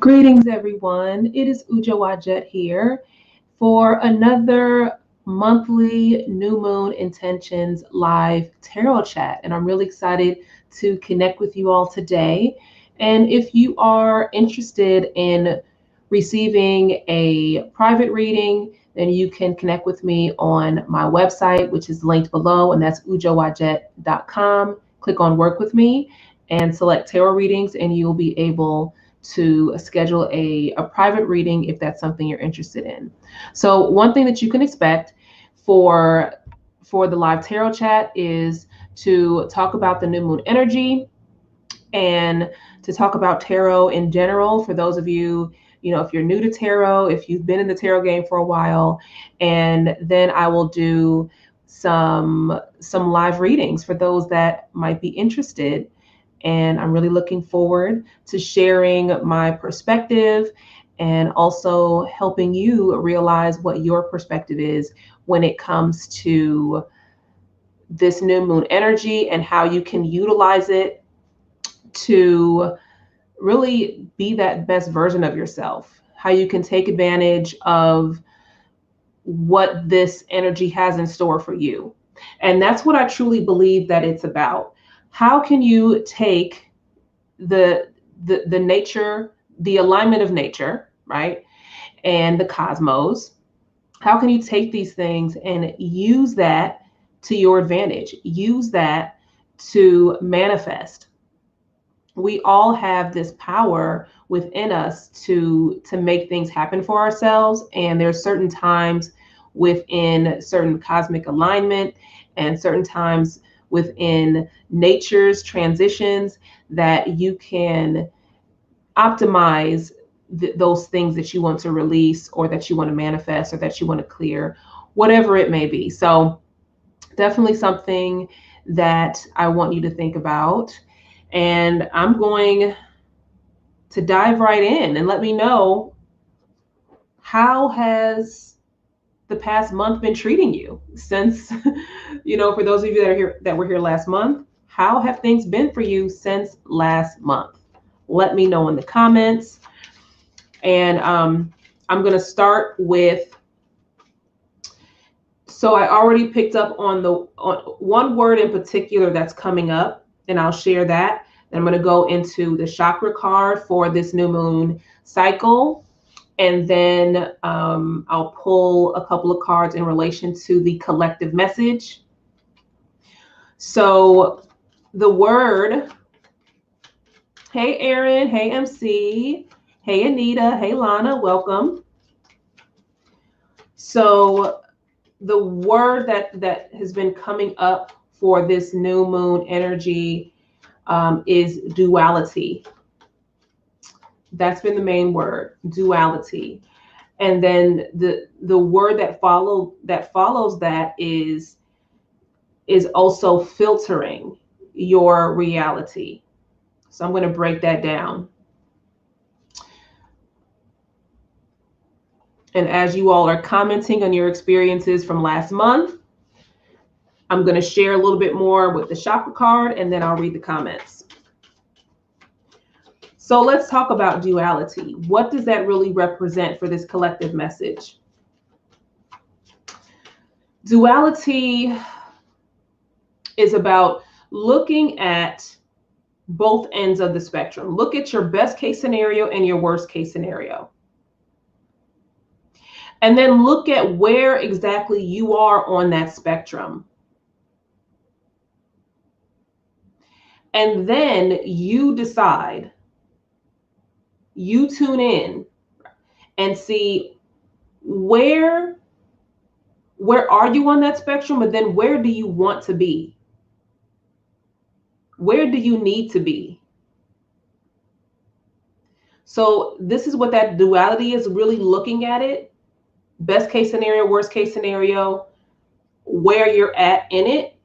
Greetings, everyone. It is Uja Wajet here for another monthly New Moon Intentions live tarot chat. And I'm really excited to connect with you all today. And if you are interested in receiving a private reading, then you can connect with me on my website, which is linked below, and that's ujawajet.com. Click on Work with Me and select tarot readings, and you'll be able to schedule a private reading if that's something you're interested in. So one thing that you can expect for the live tarot chat is to talk about the new moon energy and to talk about tarot in general for those of you, if you're new to tarot, if you've been in the tarot game for a while. And then I will do some live readings for those that might be interested. And I'm really looking forward to sharing my perspective and also helping you realize what your perspective is when it comes to this new moon energy and how you can utilize it to really be that best version of yourself, how you can take advantage of what this energy has in store for you. And that's what I truly believe that it's about. How can you take the nature, the alignment of nature, right, and the cosmos? How can you take these things and use that to your advantage? Use that to manifest. We all have this power within us to make things happen for ourselves, and there's certain times within certain cosmic alignment and certain times within nature's transitions that you can optimize those things that you want to release or that you want to manifest or that you want to clear, whatever it may be. So definitely something that I want you to think about. And I'm going to dive right in and let me know, how has the past month been treating you since, for those of you that were here last month, how have things been for you since last month? Let me know in the comments. And I'm going to start with, so I already picked up on one word in particular that's coming up, and I'll share that. Then I'm going to go into the chakra card for this new moon cycle. And then I'll pull a couple of cards in relation to the collective message. So the word, hey Aaron, hey MC, hey Anita, hey Lana, welcome. So the word that has been coming up for this new moon energy is duality. That's been the main word, duality. And then the word that follows that is also filtering your reality. So I'm going to break that down. And as you all are commenting on your experiences from last month, I'm going to share a little bit more with the chakra card, and then I'll read the comments. So let's talk about duality. What does that really represent for this collective message? Duality is about looking at both ends of the spectrum. Look at your best case scenario and your worst case scenario. And then look at where exactly you are on that spectrum. And then you decide, you tune in and see where are you on that spectrum, but then where do you want to be? Where do you need to be? So this is what that duality is, really looking at it. Best case scenario, worst case scenario, where you're at in it,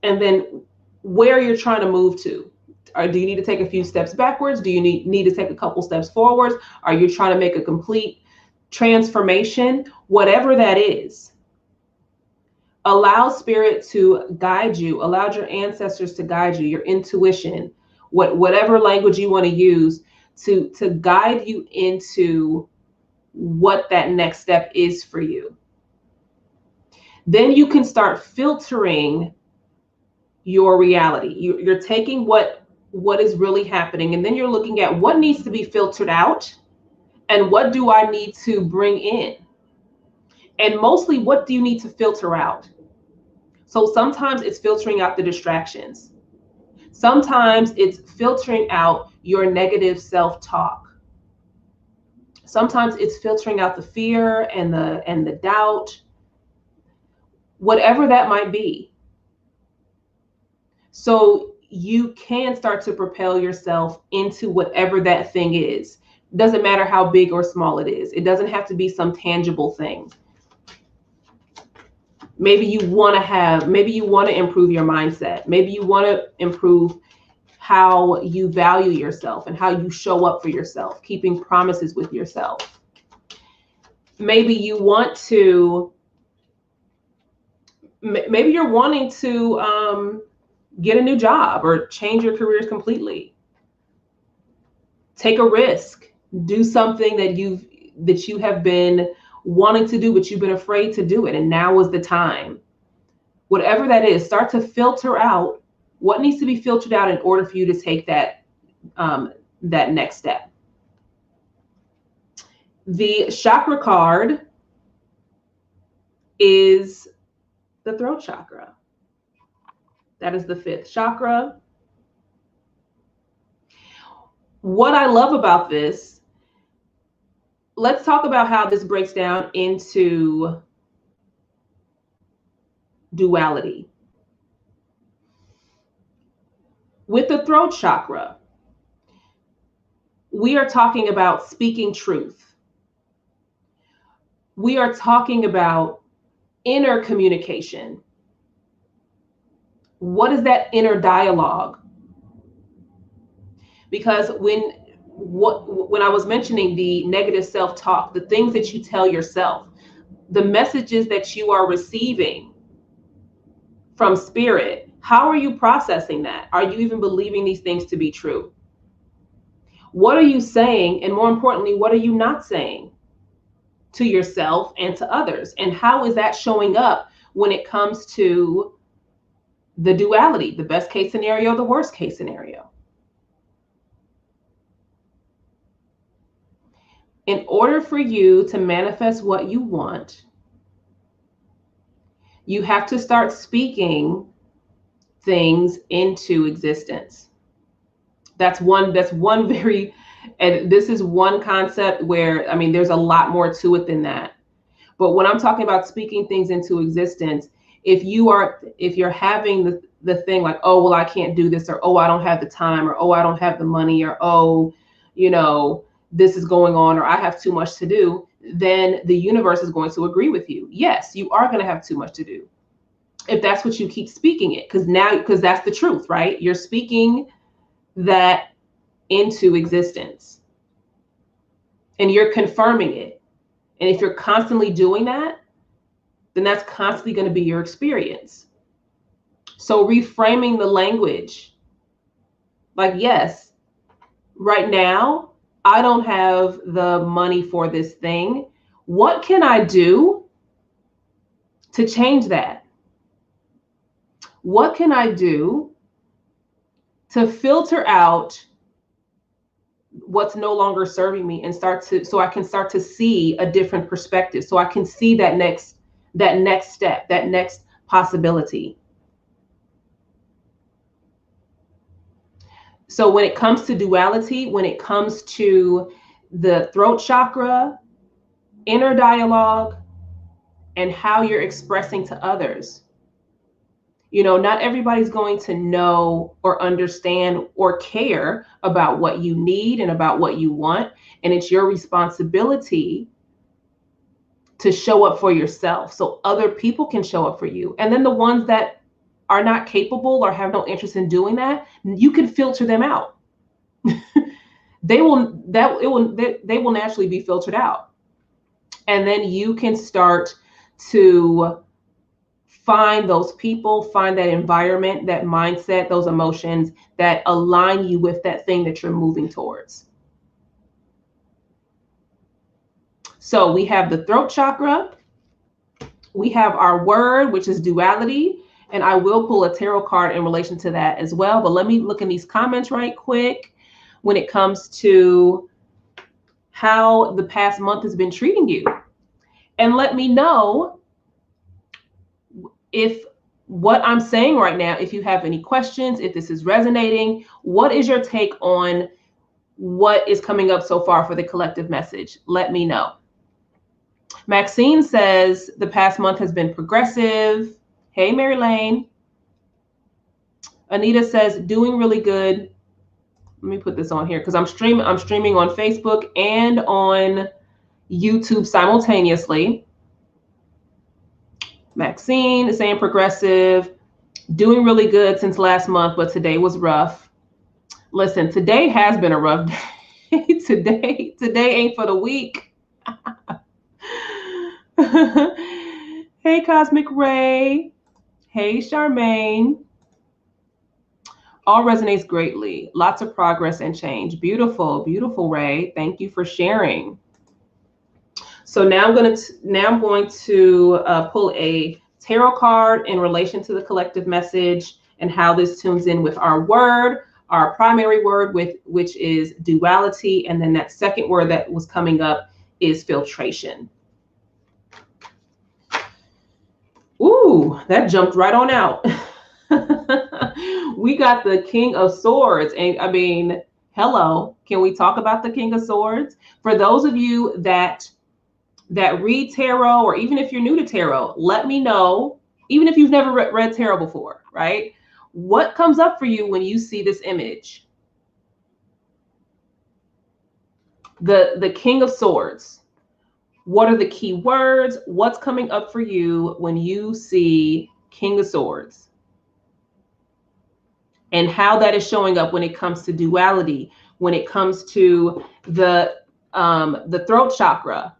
and then where you're trying to move to. Or do you need to take a few steps backwards? Do you need to take a couple steps forwards? Are you trying to make a complete transformation? Whatever that is, allow spirit to guide you. Allow your ancestors to guide you, your intuition, whatever language you want to use, to guide you into what that next step is for you. Then you can start filtering your reality. You're taking what is really happening, and then you're looking at what needs to be filtered out and what do I need to bring in. And mostly, what do you need to filter out? So sometimes it's filtering out the distractions. Sometimes it's filtering out your negative self-talk. Sometimes it's filtering out the fear and the doubt, whatever that might be. So you can start to propel yourself into whatever that thing is. Doesn't matter how big or small it is. It doesn't have to be some tangible thing. Maybe you want to improve your mindset. Maybe you want to improve how you value yourself and how you show up for yourself, keeping promises with yourself. Maybe you're wanting to get a new job or change your careers completely. Take a risk. Do something that you have been wanting to do, but you've been afraid to do it, and now is the time. Whatever that is, start to filter out what needs to be filtered out in order for you to take that next step. The chakra card is the throat chakra. That is the 5th chakra. What I love about this, let's talk about how this breaks down into duality. With the throat chakra, we are talking about speaking truth. We are talking about inner communication. What is that inner dialogue? Because when I was mentioning the negative self-talk, the things that you tell yourself, the messages that you are receiving from spirit, how are you processing that? Are you even believing these things to be true? What are you saying? And more importantly, what are you not saying to yourself and to others? And how is that showing up when it comes to the duality, the best case scenario, the worst case scenario? In order for you to manifest what you want, you have to start speaking things into existence. That's one very, and this is one concept where, I mean, there's a lot more to it than that. But when I'm talking about speaking things into existence, if you're having the thing like, oh, well, I can't do this, or, oh, I don't have the time, or, oh, I don't have the money, or, oh, this is going on, or I have too much to do, then the universe is going to agree with you. Yes, you are going to have too much to do, if that's what you keep speaking it, because that's the truth, right? You're speaking that into existence and you're confirming it. And if you're constantly doing that, then that's constantly going to be your experience. So reframing the language, like, yes, right now, I don't have the money for this thing. What can I do to change that? What can I do to filter out what's no longer serving me and so I can start to see a different perspective, so I can see that next step, that next possibility. So when it comes to duality, when it comes to the throat chakra, inner dialogue, and how you're expressing to others, not everybody's going to know or understand or care about what you need and about what you want. And it's your responsibility to show up for yourself so other people can show up for you. And then the ones that are not capable or have no interest in doing that, you can filter them out. They will naturally be filtered out. And then you can start to find those people, find that environment, that mindset, those emotions that align you with that thing that you're moving towards. So we have the throat chakra. We have our word, which is duality. And I will pull a tarot card in relation to that as well. But let me look in these comments right quick when it comes to how the past month has been treating you. And let me know if what I'm saying right now, if you have any questions, if this is resonating, what is your take on what is coming up so far for the collective message? Let me know. Maxine says the past month has been progressive. Hey, Mary Lane. Anita says doing really good. Let me put this on here because I'm streaming on Facebook and on YouTube simultaneously. Maxine is saying progressive, doing really good since last month, but today was rough. Listen, today has been a rough day. Today ain't for the weak. Hey, Cosmic Ray. Hey, Charmaine. All resonates greatly. Lots of progress and change. Beautiful, beautiful, Ray. Thank you for sharing. So now I'm going to pull a tarot card in relation to the collective message and how this tunes in with our word, our primary word, which is duality, and then that second word that was coming up is filtration. Ooh, that jumped right on out. We got the King of Swords. And I mean, hello, can we talk about the King of Swords? For those of you that read tarot, or even if you're new to tarot, let me know, even if you've never read tarot before, right? What comes up for you when you see this image? The King of Swords. What are the key words? What's coming up for you when you see King of Swords? And how that is showing up when it comes to duality, when it comes to the throat chakra.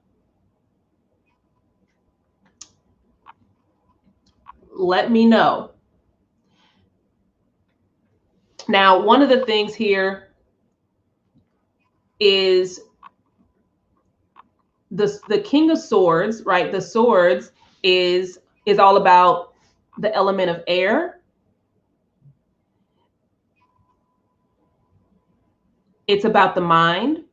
Let me know. Now, one of the things here is the King of Swords, right? The swords is all about the element of air. It's about the mind.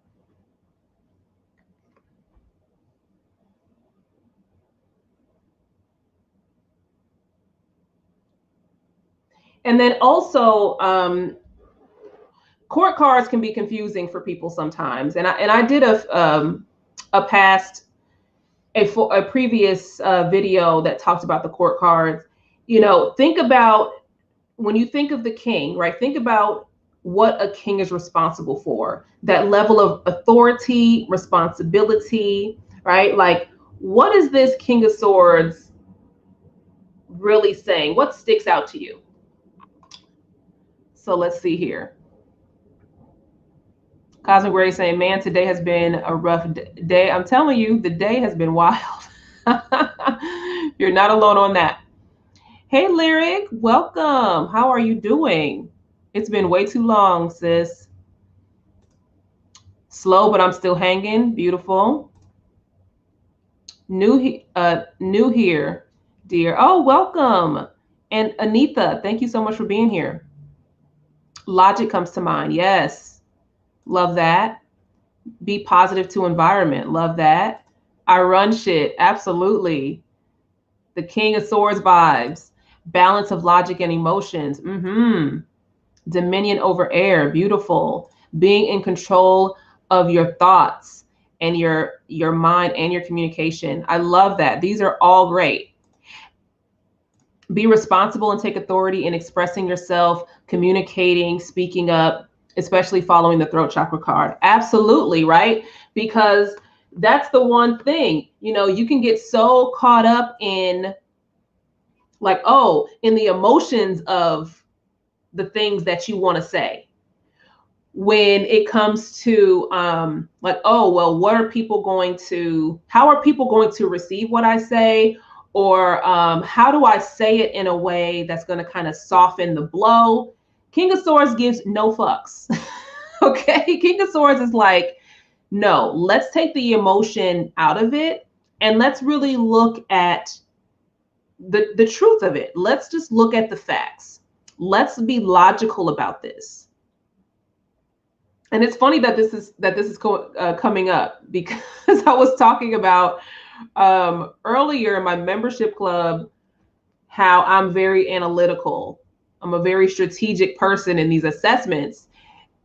And then also, court cards can be confusing for people sometimes. And I did a previous video that talked about the court cards. You know, think about when you think of the king, right? Think about what a king is responsible for. That level of authority, responsibility, right? Like, what is this King of Swords really saying? What sticks out to you? So let's see here. Cosmic Ray saying, man, today has been a rough day. I'm telling you, the day has been wild. You're not alone on that. Hey, Lyric, welcome. How are you doing? It's been way too long, sis. Slow, but I'm still hanging. Beautiful. New here, dear. Oh, welcome. And Anita, thank you so much for being here. Logic comes to mind. Yes. Love that. Be positive to environment. Love that. I run shit. Absolutely. The King of Swords vibes. Balance of logic and emotions. Dominion over air. Beautiful. Being in control of your thoughts and your mind and your communication. I love that. These are all great. Be responsible and take authority in expressing yourself, communicating, speaking up, especially following the throat chakra card. Absolutely, right? Because that's the one thing, you know, you can get so caught up in like, oh, in the emotions of the things that you want to say. When it comes to like, oh, well, how are people going to receive what I say? Or how do I say it in a way that's going to kind of soften the blow? King of Swords gives no fucks. Okay. King of Swords is like, No, let's take the emotion out of it and let's really look at the truth of it. Let's just look at the facts. Let's be logical about this. And it's funny that this is coming up because I was talking about earlier in my membership club how I'm very analytical. I'm a very strategic person in these assessments,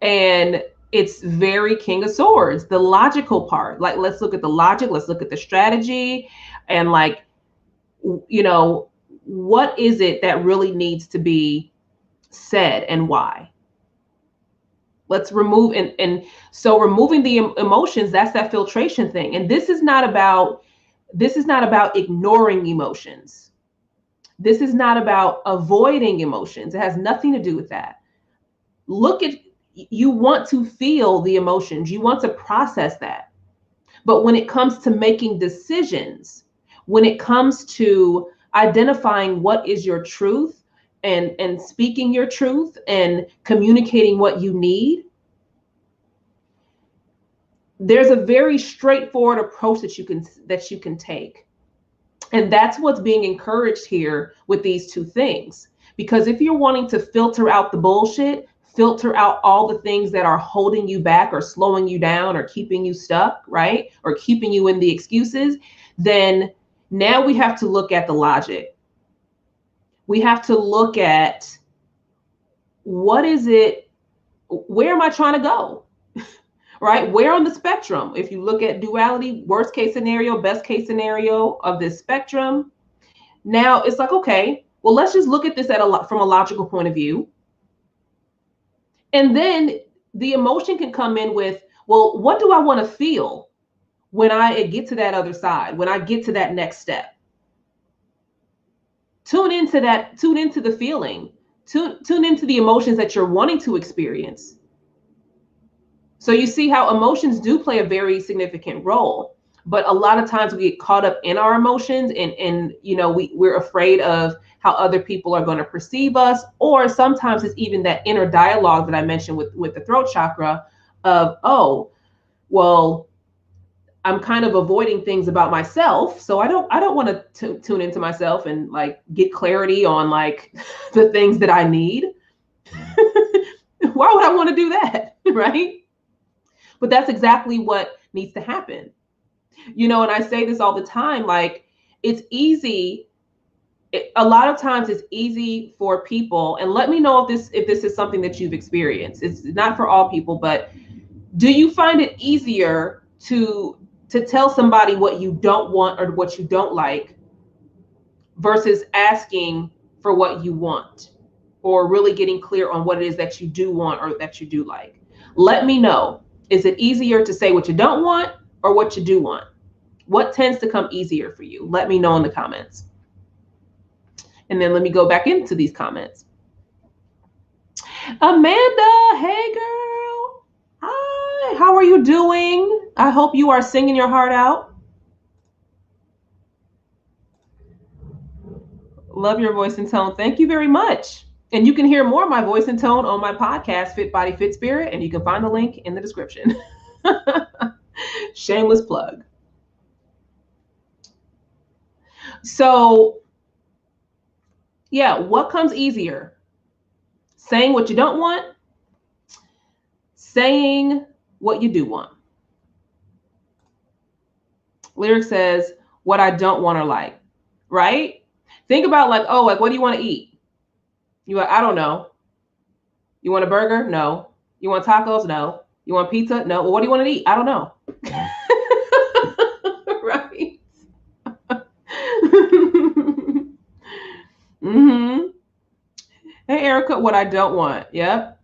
and it's very King of Swords, the logical part. Like, let's look at the logic, let's look at the strategy, and like, you know, what is it that really needs to be said and why? Let's remove, and so removing the emotions, that's that filtration thing. And this is not about ignoring emotions. This is not about avoiding emotions. It has nothing to do with that. You want to feel the emotions, you want to process that. But when it comes to making decisions, when it comes to identifying what is your truth and speaking your truth and communicating what you need, there's a very straightforward approach that you can take. And that's what's being encouraged here with these two things. Because if you're wanting to filter out the bullshit, filter out all the things that are holding you back or slowing you down or keeping you stuck, right? Or keeping you in the excuses, then now we have to look at the logic. We have to look at what is it, where am I trying to go? Right? Where on the spectrum? If you look at duality, worst case scenario, best case scenario of this spectrum, now it's like, okay, well, let's just look at this from a logical point of view. And then the emotion can come in with, well, what do I want to feel when I get to that other side, when I get to that next step? Tune into that, tune into the feeling, tune into the emotions that you're wanting to experience. So you see how emotions do play a very significant role, but a lot of times we get caught up in our emotions and you know, we're afraid of how other people are going to perceive us, or sometimes it's even that inner dialogue that I mentioned with the throat chakra of, oh, well, I'm kind of avoiding things about myself, so I don't want to tune into myself and like get clarity on like the things that I need. Why would I want to do that, right? But that's exactly what needs to happen. You know, and I say this all the time, like, it's easy. A lot of times it's easy for people, and let me know if this is something that you've experienced. It's not for all people, but do you find it easier to tell somebody what you don't want or what you don't like versus asking for what you want, or really getting clear on what it is that you do want or that you do like? Let me know. Is it easier to say what you don't want or what you do want? What tends to come easier for you? Let me know in the comments. And then let me go back into these comments. Amanda, hey girl. Hi, how are you doing? I hope you are singing your heart out. Love your voice and tone. Thank you very much. And you can hear more of my voice and tone on my podcast, Fit Body, Fit Spirit, and you can find the link in the description. Shameless plug. So, yeah, what comes easier? Saying what you don't want, saying what you do want. Lyric says, what I don't want or like, right? Think about like, oh, like, what do you want to eat? I don't know. You want a burger? No. You want tacos? No. You want pizza? No. Well, what do you want to eat? I don't know. Right? Hey, Erica, what I don't want. Yep.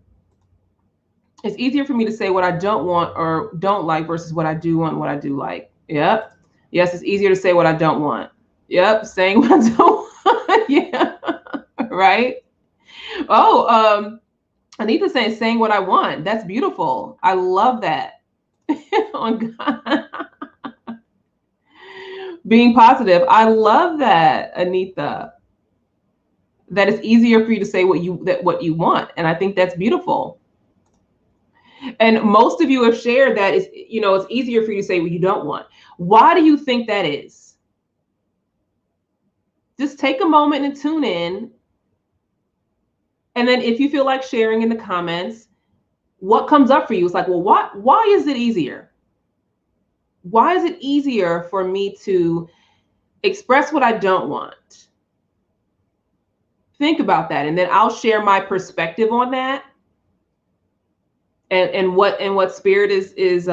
It's easier for me to say what I don't want or don't like versus what I do want and what I do like. Yep. Yes, it's easier to say what I don't want. Yep. Saying what I don't want. Yeah. Right? Oh, Anita saying what I want. That's beautiful. I love that. Oh, God. Being positive. I love that, Anita. That it's easier for you to say what you want. And I think that's beautiful. And most of you have shared that it's, it's easier for you to say what you don't want. Why do you think that is? Just take a moment and tune in. And then if you feel like sharing in the comments, what comes up for you? It's like, well, why is it easier? Why is it easier for me to express what I don't want? Think about that. And then I'll share my perspective on that. And what spirit is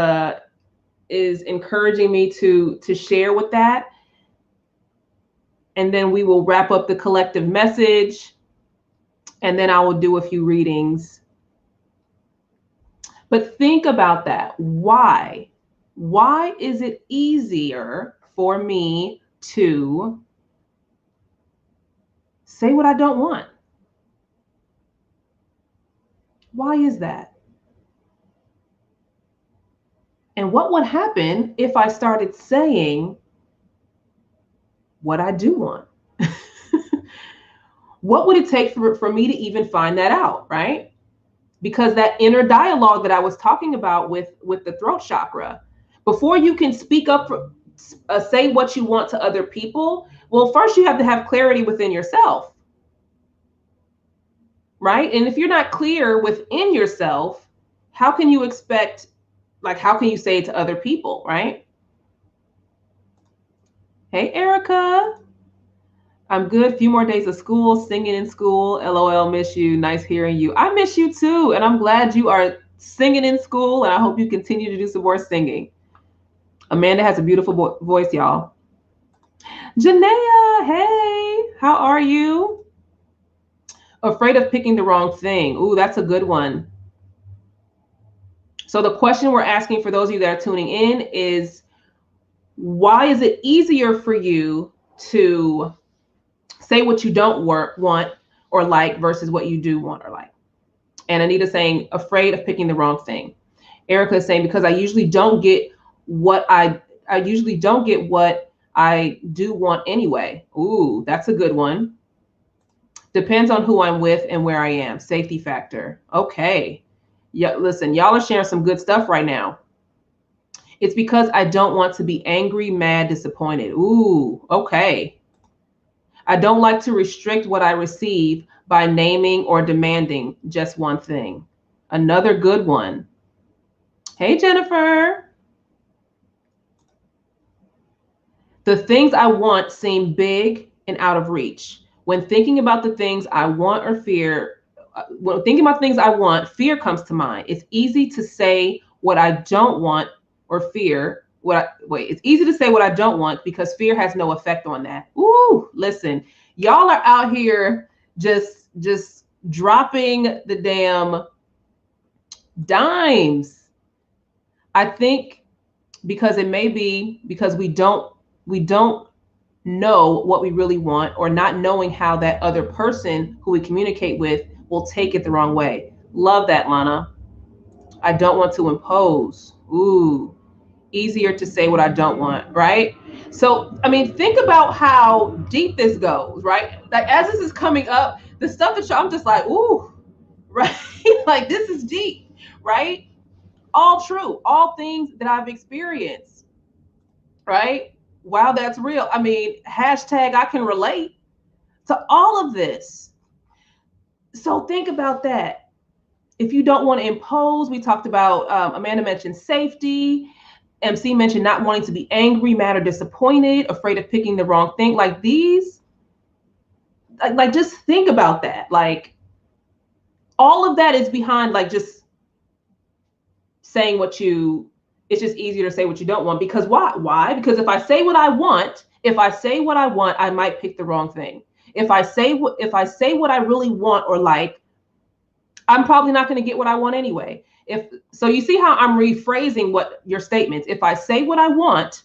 encouraging me to share with that. And then we will wrap up the collective message. And then I will do a few readings. But think about that. Why? Why is it easier for me to say what I don't want? Why is that? And what would happen if I started saying what I do want? What would it take for me to even find that out, right? Because that inner dialogue that I was talking about with the throat chakra, before you can speak up, say what you want to other people, well, first you have to have clarity within yourself, right? And if you're not clear within yourself, how can you expect, like, how can you say it to other people, right? Hey, Erica. I'm good. A few more days of school, singing in school. LOL, miss you. Nice hearing you. I miss you too. And I'm glad you are singing in school. And I hope you continue to do some more singing. Amanda has a beautiful voice, y'all. Janaea, hey, how are you? Afraid of picking the wrong thing. Ooh, that's a good one. So the question we're asking for those of you that are tuning in is, why is it easier for you to say what you don't want or like versus what you do want or like? And Anita's saying, afraid of picking the wrong thing. Erica is saying, because I usually don't get what I do want anyway. Ooh, that's a good one. Depends on who I'm with and where I am. Safety factor. Okay. Yeah, listen, y'all are sharing some good stuff right now. It's because I don't want to be angry, mad, disappointed. Ooh, okay. I don't like to restrict what I receive by naming or demanding just one thing. Another good one. Hey, Jennifer. The things I want seem big and out of reach. When thinking about the things I want or fear, when thinking about things I want, fear comes to mind. It's easy to say what I don't want or fear. It's easy to say what I don't want because fear has no effect on that. Ooh, listen, y'all are out here just dropping the damn dimes. I think because it may be because we don't know what we really want, or not knowing how that other person who we communicate with will take it the wrong way. Love that, Lana. I don't want to impose. Ooh, easier to say what I don't want, right? So, I mean, think about how deep this goes, right? Like, as this is coming up, the stuff that I'm just like, ooh, right? Like, this is deep, right? All true, all things that I've experienced, right? Wow, that's real. I mean, hashtag I can relate to all of this. So think about that. If you don't want to impose, we talked about, Amanda mentioned safety. MC mentioned not wanting to be angry, mad, or disappointed, afraid of picking the wrong thing. Like these, like just think about that. Like all of that is behind like just saying it's just easier to say what you don't want. Because why? Because if I say what I want, I might pick the wrong thing. If I say what I really want or like, I'm probably not going to get what I want anyway. So you see how I'm rephrasing what your statements. If I say what I want,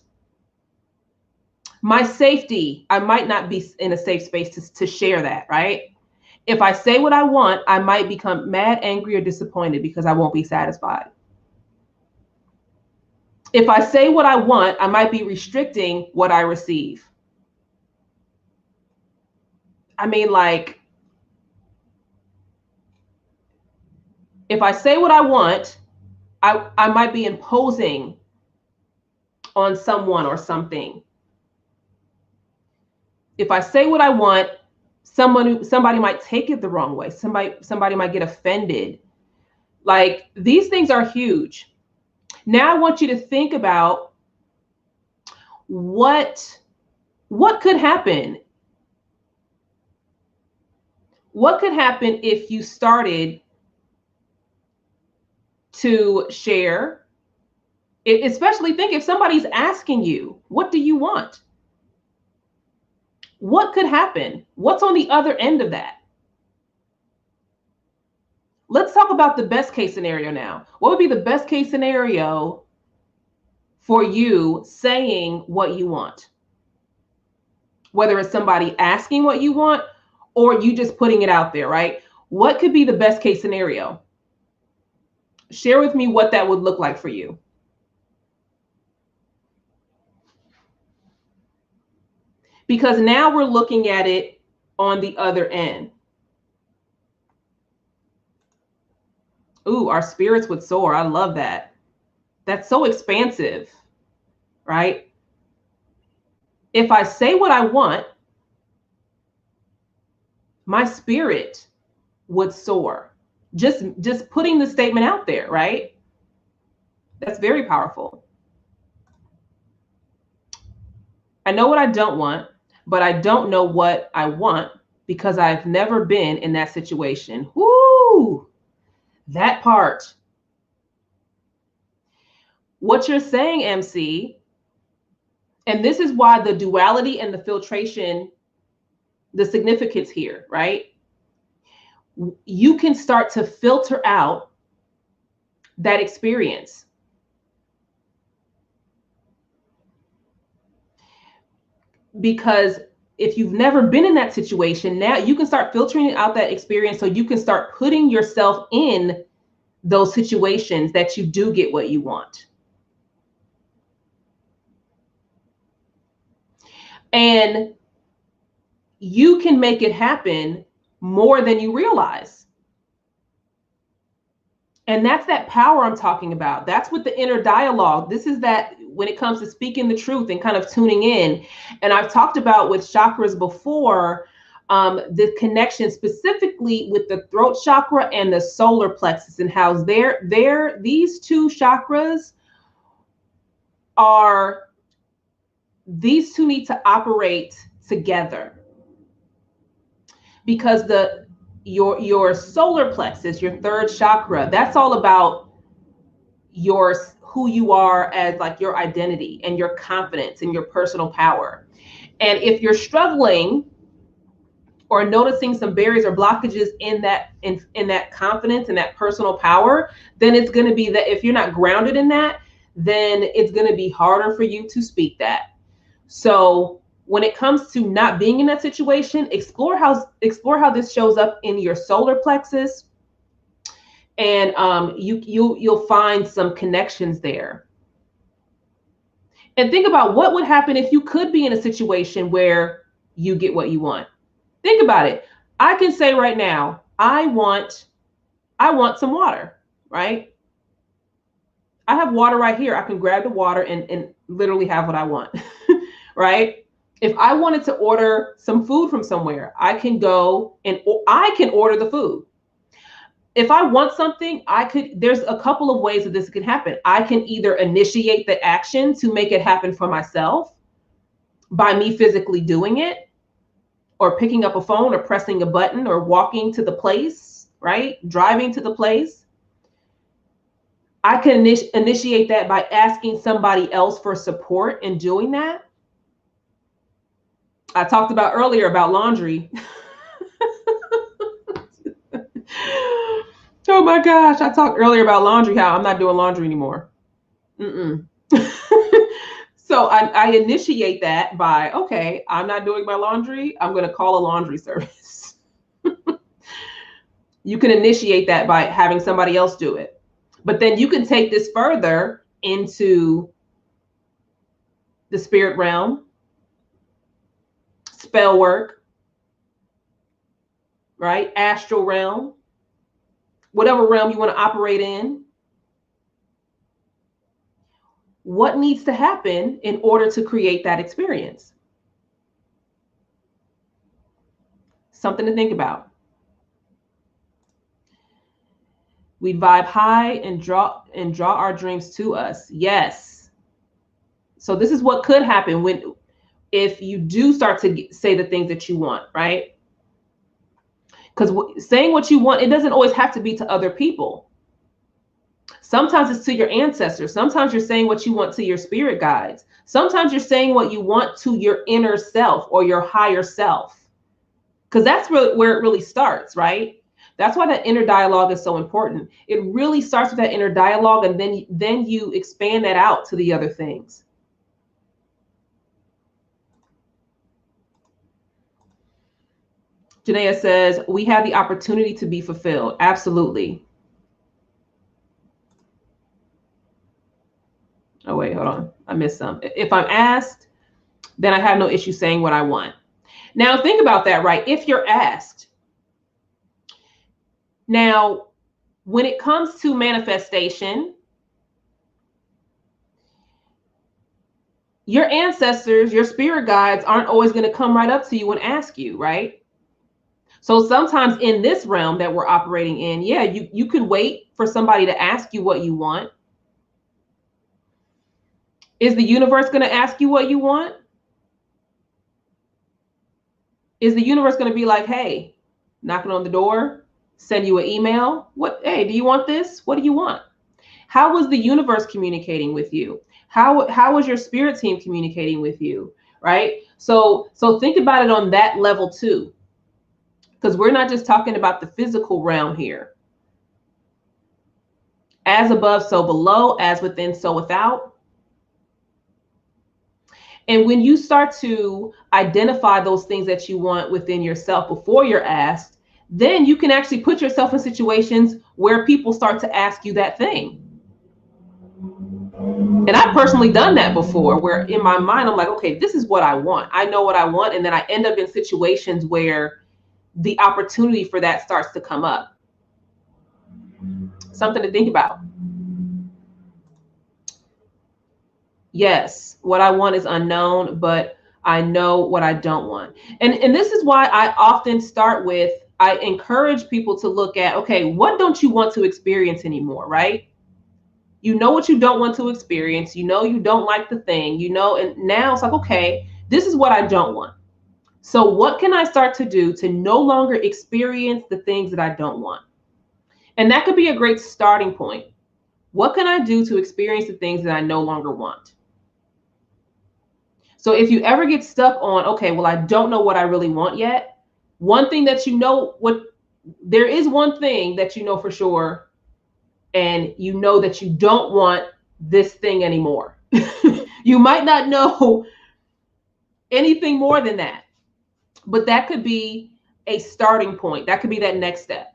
my safety, I might not be in a safe space to share that, right? If I say what I want, I might become mad, angry, or disappointed because I won't be satisfied. If I say what I want, I might be restricting what I receive. I mean, like, if I say what I want, I might be imposing on someone or something. If I say what I want, somebody might take it the wrong way. Somebody might get offended. Like, these things are huge. Now I want you to think about what could happen. What could happen if you started to share, especially think if somebody's asking you, what do you want? What could happen? What's on the other end of that? Let's talk about the best case scenario now. What would be the best case scenario for you saying what you want? Whether it's somebody asking what you want or you just putting it out there, right? What could be the best case scenario? Share with me what that would look like for you. Because now we're looking at it on the other end. Ooh, our spirits would soar. I love that. That's so expansive, right? If I say what I want, my spirit would soar. Just putting the statement out there, right? That's very powerful. I know what I don't want, but I don't know what I want because I've never been in that situation. Woo! That part. What you're saying, MC, and this is why the duality and the filtration, the significance here, right? You can start to filter out that experience. Because if you've never been in that situation, now you can start filtering out that experience so you can start putting yourself in those situations that you do get what you want. And you can make it happen more than you realize. And that's that power I'm talking about. That's what the inner dialogue. This is that when it comes to speaking the truth and kind of tuning in. And I've talked about with chakras before, the connection specifically with the throat chakra and the solar plexus, and how these two chakras are, these two need to operate together, because your solar plexus, your third chakra, that's all about who you are as like your identity and your confidence and your personal power. And if you're struggling or noticing some barriers or blockages in that confidence and that personal power, then it's going to be that if you're not grounded in that, then it's going to be harder for you to speak that. So when it comes to not being in that situation, explore how this shows up in your solar plexus, and you'll find some connections there. And think about what would happen if you could be in a situation where you get what you want. Think about it. I can say right now, I want some water, right? I have water right here. I can grab the water and literally have what I want, right? If I wanted to order some food from somewhere, I can go and I can order the food. If I want something, there's a couple of ways that this can happen. I can either initiate the action to make it happen for myself by me physically doing it, or picking up a phone or pressing a button or walking to the place, right? Driving to the place. I can initiate that by asking somebody else for support in doing that. I talked about earlier about laundry. Oh my gosh, I talked earlier about laundry, how I'm not doing laundry anymore. So I initiate that by, okay, I'm not doing my laundry. I'm going to call a laundry service. You can initiate that by having somebody else do it. But then you can take this further into the spirit realm, spell work, right? Astral realm, whatever realm you want to operate in. what needs to happen in order to create that experience? Something to think about. We vibe high and draw our dreams to us. Yes. So this is what could happen if you do start to say the things that you want, right? Because saying what you want, it doesn't always have to be to other people. Sometimes it's to your ancestors. Sometimes you're saying what you want to your spirit guides. Sometimes you're saying what you want to your inner self or your higher self. Because that's really where it really starts, right? That's why that inner dialogue is so important. It really starts with that inner dialogue, and then you expand that out to the other things. Janaea says, we have the opportunity to be fulfilled. Absolutely. Oh, wait, hold on. I missed some. If I'm asked, then I have no issue saying what I want. Now, think about that, right? If you're asked. Now, when it comes to manifestation, your ancestors, your spirit guides aren't always going to come right up to you and ask you, right? So sometimes in this realm that we're operating in, yeah, you could wait for somebody to ask you what you want. Is the universe going to ask you what you want? Is the universe going to be like, hey, knocking on the door, send you an email? Hey, do you want this? What do you want? How was the universe communicating with you? How was your spirit team communicating with you? Right? So think about it on that level too. Because we're not just talking about the physical realm here. As above, so below, as within, so without. And when you start to identify those things that you want within yourself before you're asked, then you can actually put yourself in situations where people start to ask you that thing. And I've personally done that before, where in my mind, I'm like, okay, this is what I want. I know what I want. And then I end up in situations where the opportunity for that starts to come up. Something to think about. Yes, what I want is unknown, but I know what I don't want. And this is why I often start with, I encourage people to look at, okay, what don't you want to experience anymore, right? You know what you don't want to experience. You know you don't like the thing, you know, and now it's like, okay, this is what I don't want. So what can I start to do to no longer experience the things that I don't want? And that could be a great starting point. What can I do to experience the things that I no longer want? So if you ever get stuck on, okay, well, I don't know what I really want yet. One thing that you know, there is one thing that you know for sure, and you know that you don't want this thing anymore. You might not know anything more than that, but that could be a starting point. That could be that next step.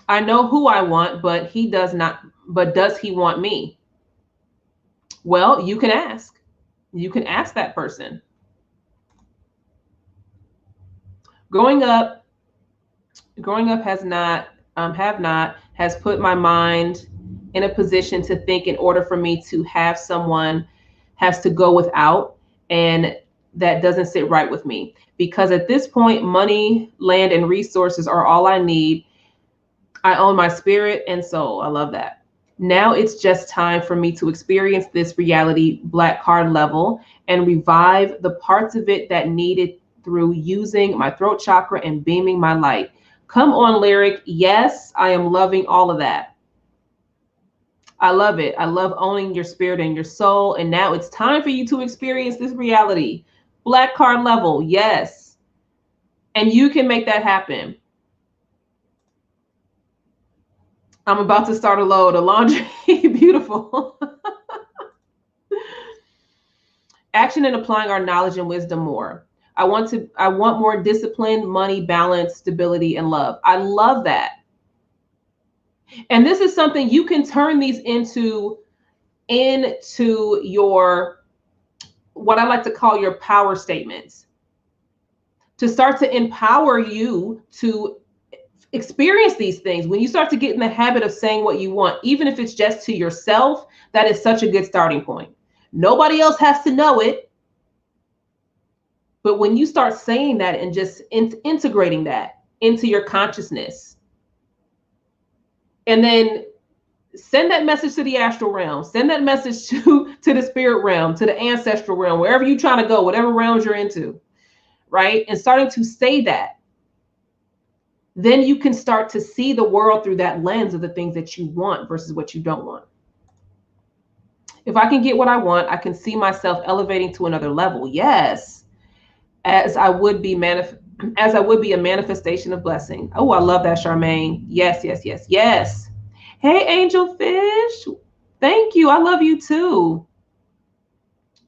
I know who I want, but he does not, but does he want me? Well, you can ask. You can ask that person. Growing up has put my mind in a position to think in order for me to have someone has to go without, and that doesn't sit right with me, because at this point, money, land, and resources are all I need. I own my spirit and soul. I love that. Now it's just time for me to experience this reality black card level and revive the parts of it that needed through using my throat chakra and beaming my light. Come on, Lyric. Yes, I am loving all of that. I love it. I love owning your spirit and your soul. And now it's time for you to experience this reality. Black card level. Yes. And you can make that happen. I'm about to start a load of laundry. Beautiful. Action and applying our knowledge and wisdom more. I want more discipline, money, balance, stability, and love. I love that. And this is something you can turn these into your, what I like to call your power statements. to start to empower you to experience these things. When you start to get in the habit of saying what you want, even if it's just to yourself, that is such a good starting point. Nobody else has to know it. But when you start saying that and just integrating that into your consciousness, and then send that message to the astral realm, send that message to the spirit realm, to the ancestral realm, wherever you're trying to go, whatever realms you're into, right? And starting to say that, then you can start to see the world through that lens of the things that you want versus what you don't want. If I can get what I want, I can see myself elevating to another level. Yes, as I would be a manifestation of blessing. Oh, I love that, Charmaine. Yes, yes, yes, yes. Hey, Angel Fish. Thank you. I love you too.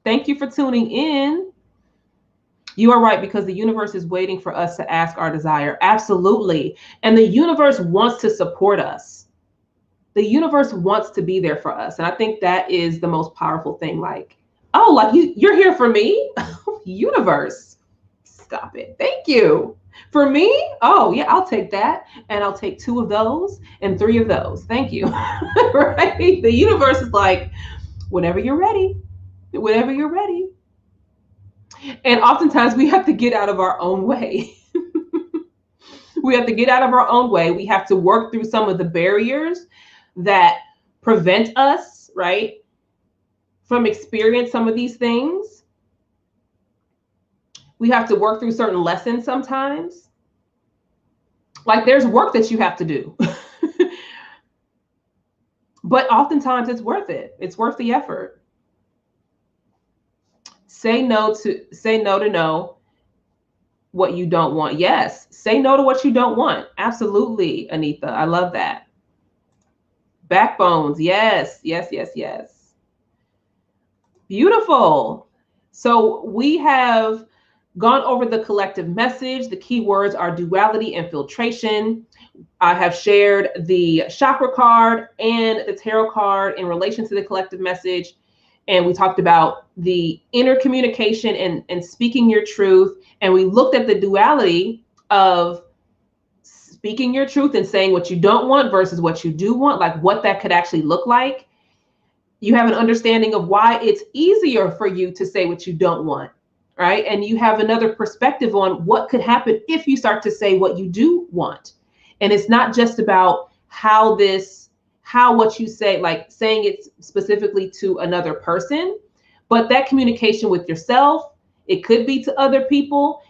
Thank you for tuning in. You are right, because the universe is waiting for us to ask our desire. Absolutely. And the universe wants to support us. The universe wants to be there for us. And I think that is the most powerful thing. Like, oh, like you're here for me? Universe, stop it. Thank you. For me? Oh, yeah, I'll take that. And I'll take 2 of those and 3 of those. Thank you. Right? The universe is like, whenever you're ready, whenever you're ready. And oftentimes we have to get out of our own way. We have to get out of our own way. We have to work through some of the barriers that prevent us, right, from experiencing some of these things. We have to work through certain lessons sometimes. Like, there's work that you have to do. But oftentimes it's worth it. It's worth the effort. Say no to know what you don't want. Yes, say no to what you don't want. Absolutely, Anita. I love that. Backbones. Yes, yes, yes, yes. Beautiful. So we have gone over the collective message. The key words are duality and filtration. I have shared the chakra card and the tarot card in relation to the collective message. And we talked about the inner communication and speaking your truth. And we looked at the duality of speaking your truth and saying what you don't want versus what you do want, like what that could actually look like. You have an understanding of why it's easier for you to say what you don't want, right? And you have another perspective on what could happen if you start to say what you do want. And it's not just about how what you say, like saying it specifically to another person, but that communication with yourself. It could be to other people,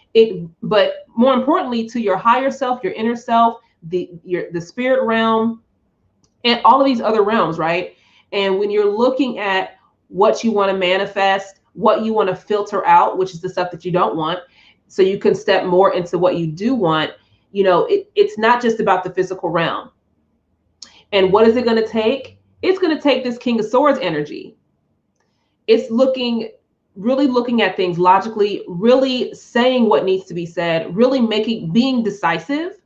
but more importantly, to your higher self, your inner self, the spirit realm, and all of these other realms, right? And when you're looking at what you want to manifest, what you want to filter out, which is the stuff that you don't want, so you can step more into what you do want, it's not just about the physical realm. And what is it going to take? It's going to take this King of Swords energy. It's really looking at things logically, really saying what needs to be said, really being decisive.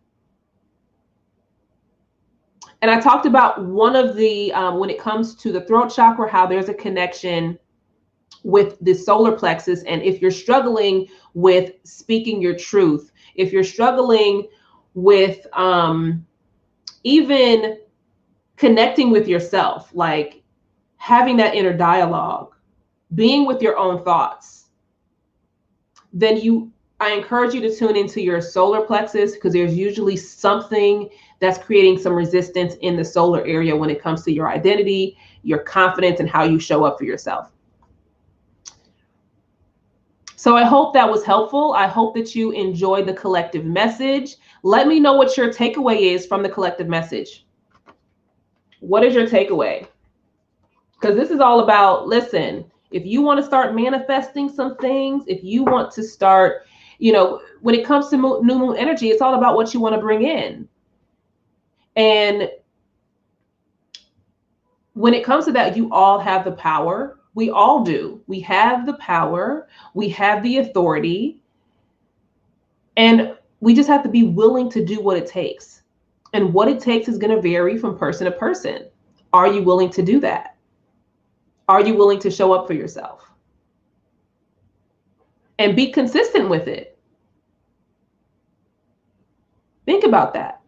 And I talked about one of the, when it comes to the throat chakra, how there's a connection with the solar plexus. And if you're struggling with speaking your truth, if you're struggling with even connecting with yourself, like having that inner dialogue, being with your own thoughts, then I encourage you to tune into your solar plexus, because there's usually something that's creating some resistance in the solar area when it comes to your identity, your confidence, and how you show up for yourself. So I hope that was helpful. I hope that you enjoyed the collective message. Let me know what your takeaway is from the collective message. What is your takeaway? Because this is all about, listen, if you want to start manifesting some things, if you want to start, when it comes to new moon energy, it's all about what you want to bring in. And when it comes to that, you all have the power. We all do. We have the power. We have the authority. And we just have to be willing to do what it takes. And what it takes is going to vary from person to person. Are you willing to do that? Are you willing to show up for yourself? And be consistent with it. Think about that.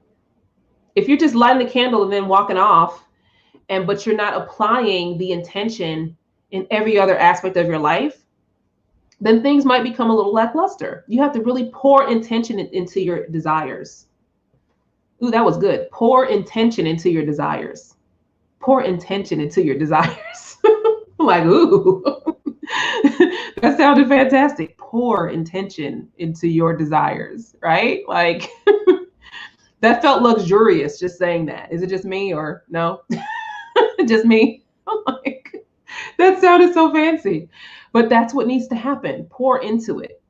If you're just lighting the candle and then walking off, but you're not applying the intention in every other aspect of your life, then things might become a little lackluster. You have to really pour intention into your desires. Ooh, that was good. Pour intention into your desires. Pour intention into your desires. I'm like, ooh, that sounded fantastic. Pour intention into your desires, right? Like, that felt luxurious just saying that. Is it just me or no? Just me? I'm like, that sounded so fancy. But that's what needs to happen. Pour into it.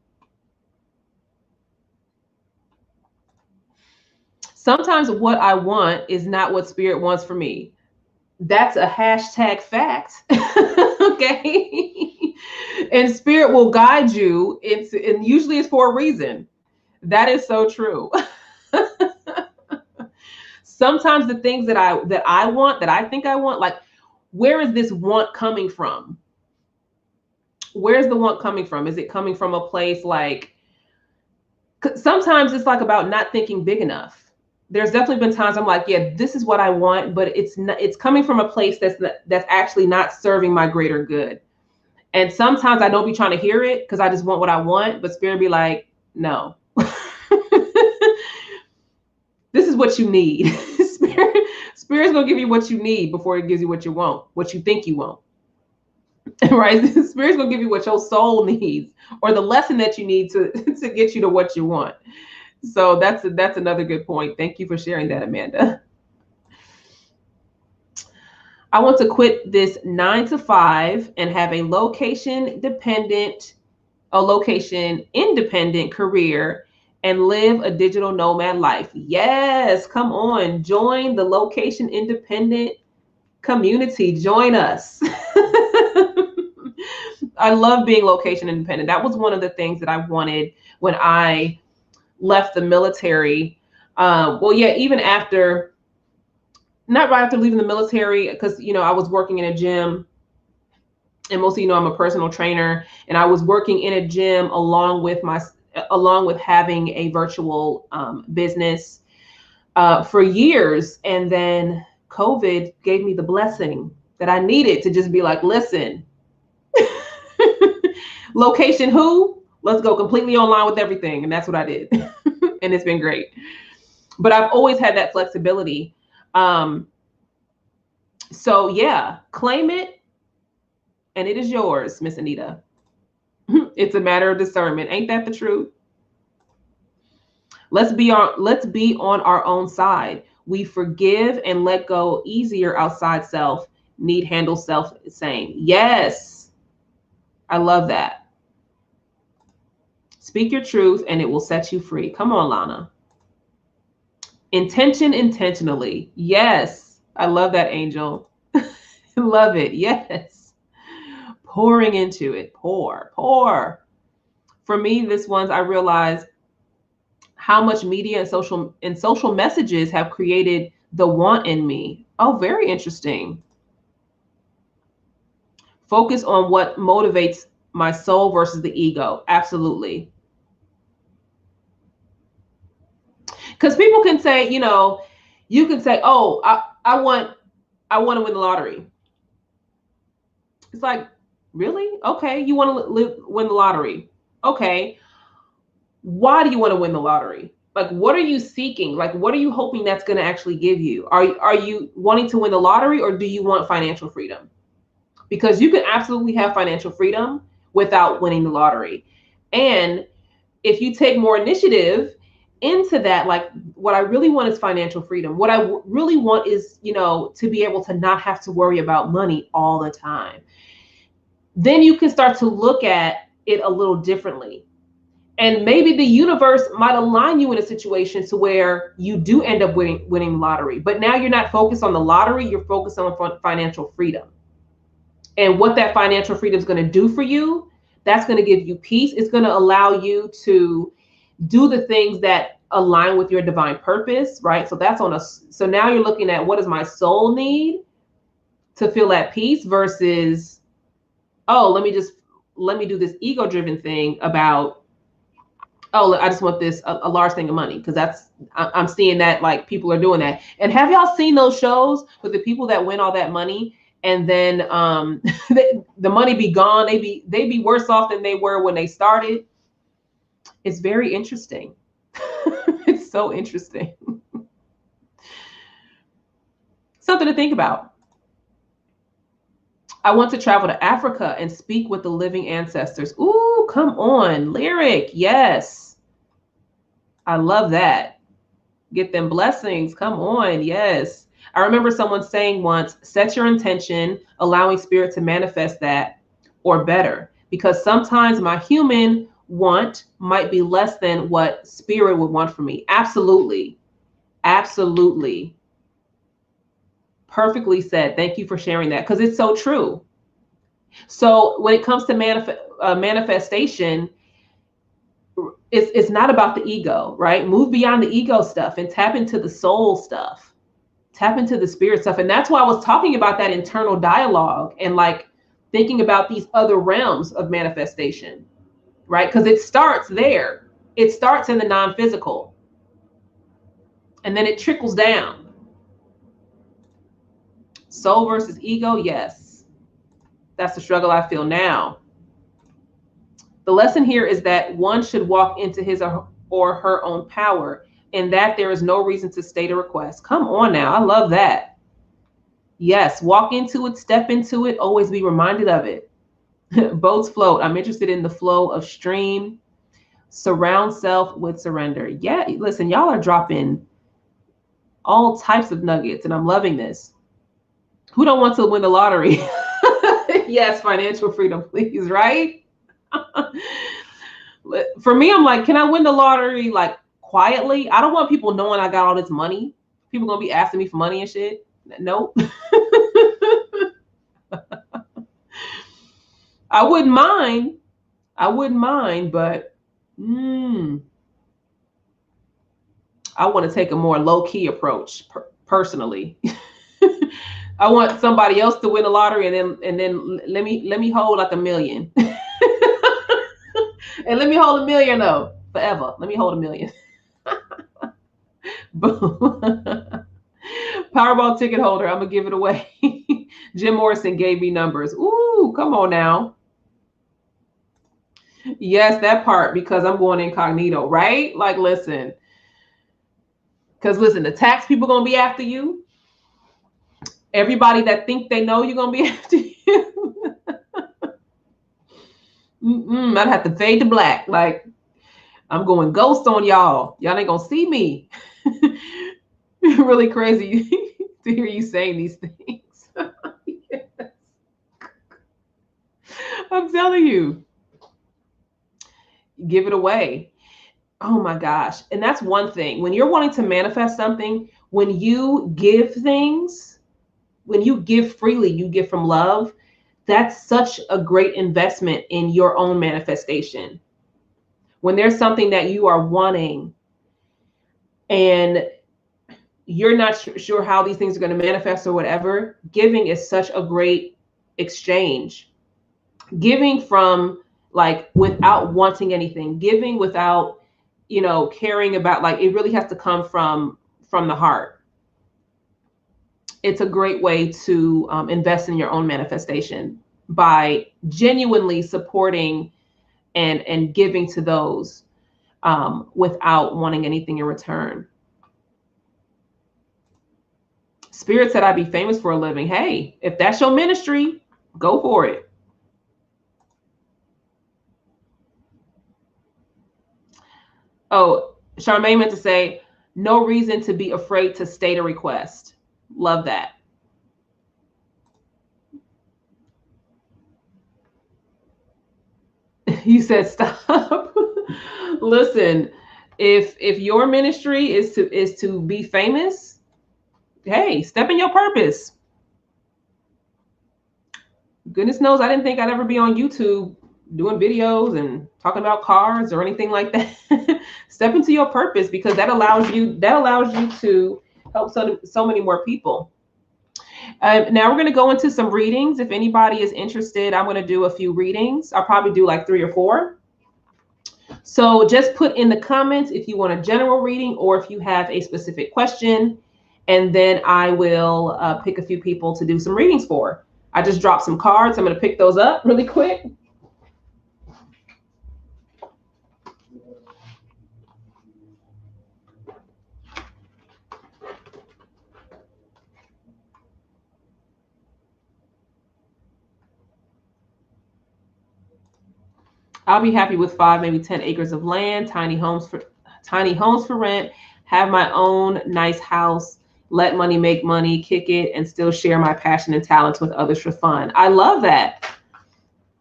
Sometimes what I want is not what spirit wants for me. That's a hashtag fact. Okay. And spirit will guide you. And usually it's for a reason. That is so true. Sometimes the things that I want, that I think I want, like, where is this want coming from? Where's the want coming from? Is it coming from a place like, sometimes it's like about not thinking big enough. There's definitely been times I'm like, yeah, this is what I want, but it's coming from a place that's actually not serving my greater good. And sometimes I don't be trying to hear it because I just want what I want, but spirit be like, no. This is what you need. Spirit's gonna give you what you need before it gives you what you want, what you think you want. Right? Spirit's gonna give you what your soul needs, or the lesson that you need to get you to what you want. So that's another good point. Thank you for sharing that, Amanda. I want to quit this 9 to 5 and have a location independent career and live a digital nomad life. Yes, come on, join the location independent community. Join us. I love being location independent. That was one of the things that I wanted when I left the military. Well, yeah, even after, not right after leaving the military, because, I was working in a gym, and most of I'm a personal trainer, and I was working in a gym along with having a virtual business for years. And then COVID gave me the blessing that I needed to just be like, listen, location who? Let's go completely online with everything. And that's what I did. And it's been great. But I've always had that flexibility. So yeah, claim it. And it is yours, Miss Anita. It's a matter of discernment. Ain't that the truth? Let's be on our own side. We forgive and let go easier outside self. Need handle self same. Yes. I love that. Speak your truth and it will set you free. Come on, Lana. Intention intentionally. Yes. I love that, Angel. Love it. Yes. Pouring into it. Pour. For me, this one's, I realized how much media and social messages have created the want in me. Oh, very interesting. Focus on what motivates my soul versus the ego. Absolutely. Because people can say, you can say, oh, I want to win the lottery. It's like, really? Okay, you want to win the lottery. Okay. Why do you want to win the lottery? Like, what are you seeking? Like, what are you hoping that's going to actually give you? Are you wanting to win the lottery, or do you want financial freedom? Because you can absolutely have financial freedom without winning the lottery. And if you take more initiative into that, like, what I really want is financial freedom. What I really want is, to be able to not have to worry about money all the time. Then you can start to look at it a little differently. And maybe the universe might align you in a situation to where you do end up winning the lottery. But now you're not focused on the lottery, you're focused on financial freedom. And what that financial freedom is going to do for you, that's going to give you peace. It's going to allow you to do the things that align with your divine purpose, right? So that's so now you're looking at, what does my soul need to feel at peace versus, oh, let me do this ego-driven thing about Oh, I just want this a large thing of money, because I'm seeing that like people are doing that. And have y'all seen those shows with the people that win all that money and then the money be gone? They be worse off than they were when they started. It's very interesting. It's so interesting. Something to think about. I want to travel to Africa and speak with the living ancestors. Ooh, come on, lyric. Yes. I love that. Get them blessings. Come on. Yes. I remember someone saying once, set your intention, allowing spirit to manifest that, or better, because sometimes my human want might be less than what spirit would want for me. Absolutely. Absolutely. Perfectly said. Thank you for sharing that, because it's so true. So when it comes to manifestation, it's not about the ego, right? Move beyond the ego stuff and tap into the soul stuff, tap into the spirit stuff. And that's why I was talking about that internal dialogue and like thinking about these other realms of manifestation, right? Because it starts there. It starts in the non-physical and then it trickles down. Soul versus ego, yes. That's the struggle I feel now. The lesson here is that one should walk into his or her own power, and that there is no reason to state a request. Come on now. I love that. Yes, walk into it, step into it, always be reminded of it. Boats float. I'm interested in the flow of stream. Surround self with surrender. Yeah, listen, y'all are dropping all types of nuggets, and I'm loving this. Who don't want to win the lottery? Yes, financial freedom, please, right? For me, I'm like, can I win the lottery like quietly? I don't want people knowing I got all this money. People gonna be asking me for money and shit. Nope. I wouldn't mind. I wouldn't mind, but I want to take a more low-key approach personally. I want somebody else to win the lottery and then let me hold like $1 million. And let me hold $1 million though, forever. Let me hold $1 million. Powerball ticket holder, I'm gonna give it away. Jim Morrison gave me numbers. Ooh, come on now. Yes, that part, because I'm going incognito, right? Like, listen, because listen, the tax people gonna be after you. Everybody that think they know you're gonna be after you. I'd have to fade to black. Like, I'm going ghost on y'all. Y'all ain't gonna see me. Really crazy to hear you saying these things. Yes. I'm telling you, give it away. Oh my gosh. And that's one thing. When you're wanting to manifest something, when you give things, when you give freely, you give from love, that's such a great investment in your own manifestation. When there's something that you are wanting and you're not sure how these things are going to manifest or whatever, giving is such a great exchange. Giving from like without wanting anything, giving without, caring about, like, it really has to come from the heart. It's a great way to invest in your own manifestation by genuinely supporting and giving to those without wanting anything in return. Spirit said I'd be famous for a living. Hey, if that's your ministry, go for it. Oh, Charmaine meant to say, no reason to be afraid to state a request. Love that. You said stop. Listen, if your ministry is to be famous, hey, step in your purpose. Goodness knows I didn't think I'd ever be on YouTube doing videos and talking about cars or anything like that. Step into your purpose, because that allows you to help so many more people. Now we're going to go into some readings. If anybody is interested, I'm going to do a few readings. I'll probably do like 3 or 4. So just put in the comments if you want a general reading or if you have a specific question, and then I will pick a few people to do some readings for. I just dropped some cards. I'm going to pick those up really quick. I'll be happy with 5, maybe 10 acres of land, tiny homes for rent, have my own nice house, let money make money, kick it, and still share my passion and talents with others for fun. I love that.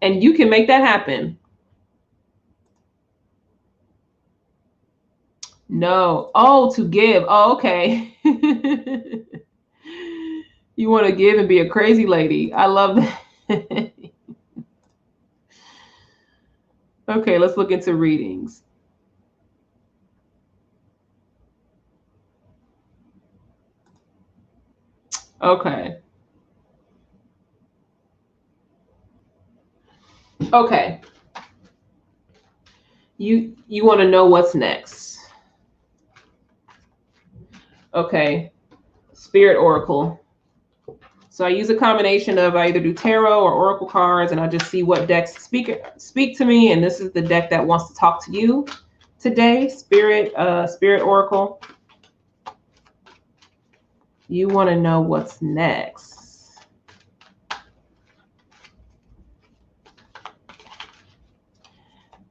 And you can make that happen. No. Oh, to give. Oh, okay. You want to give and be a crazy lady. I love that. Okay, let's look into readings. Okay. Okay. You want to know what's next. Okay. Spirit Oracle. So I use a combination of, I either do tarot or oracle cards, and I just see what decks speak to me. And this is the deck that wants to talk to you today, Spirit Oracle. You want to know what's next.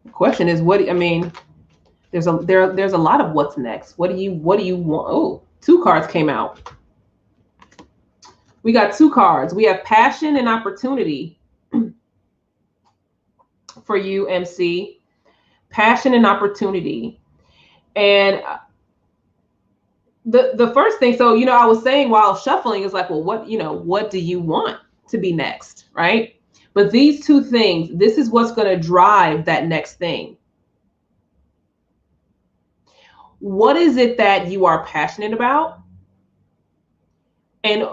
The question is, what? I mean, there's a lot of what's next. What do you want? Oh, 2 cards came out. We got 2 cards. We have passion and opportunity for you, MC. Passion and opportunity. And the first thing, so, I was saying while shuffling is like, well, what do you want to be next, right? But these 2 things, this is what's going to drive that next thing. What is it that you are passionate about? And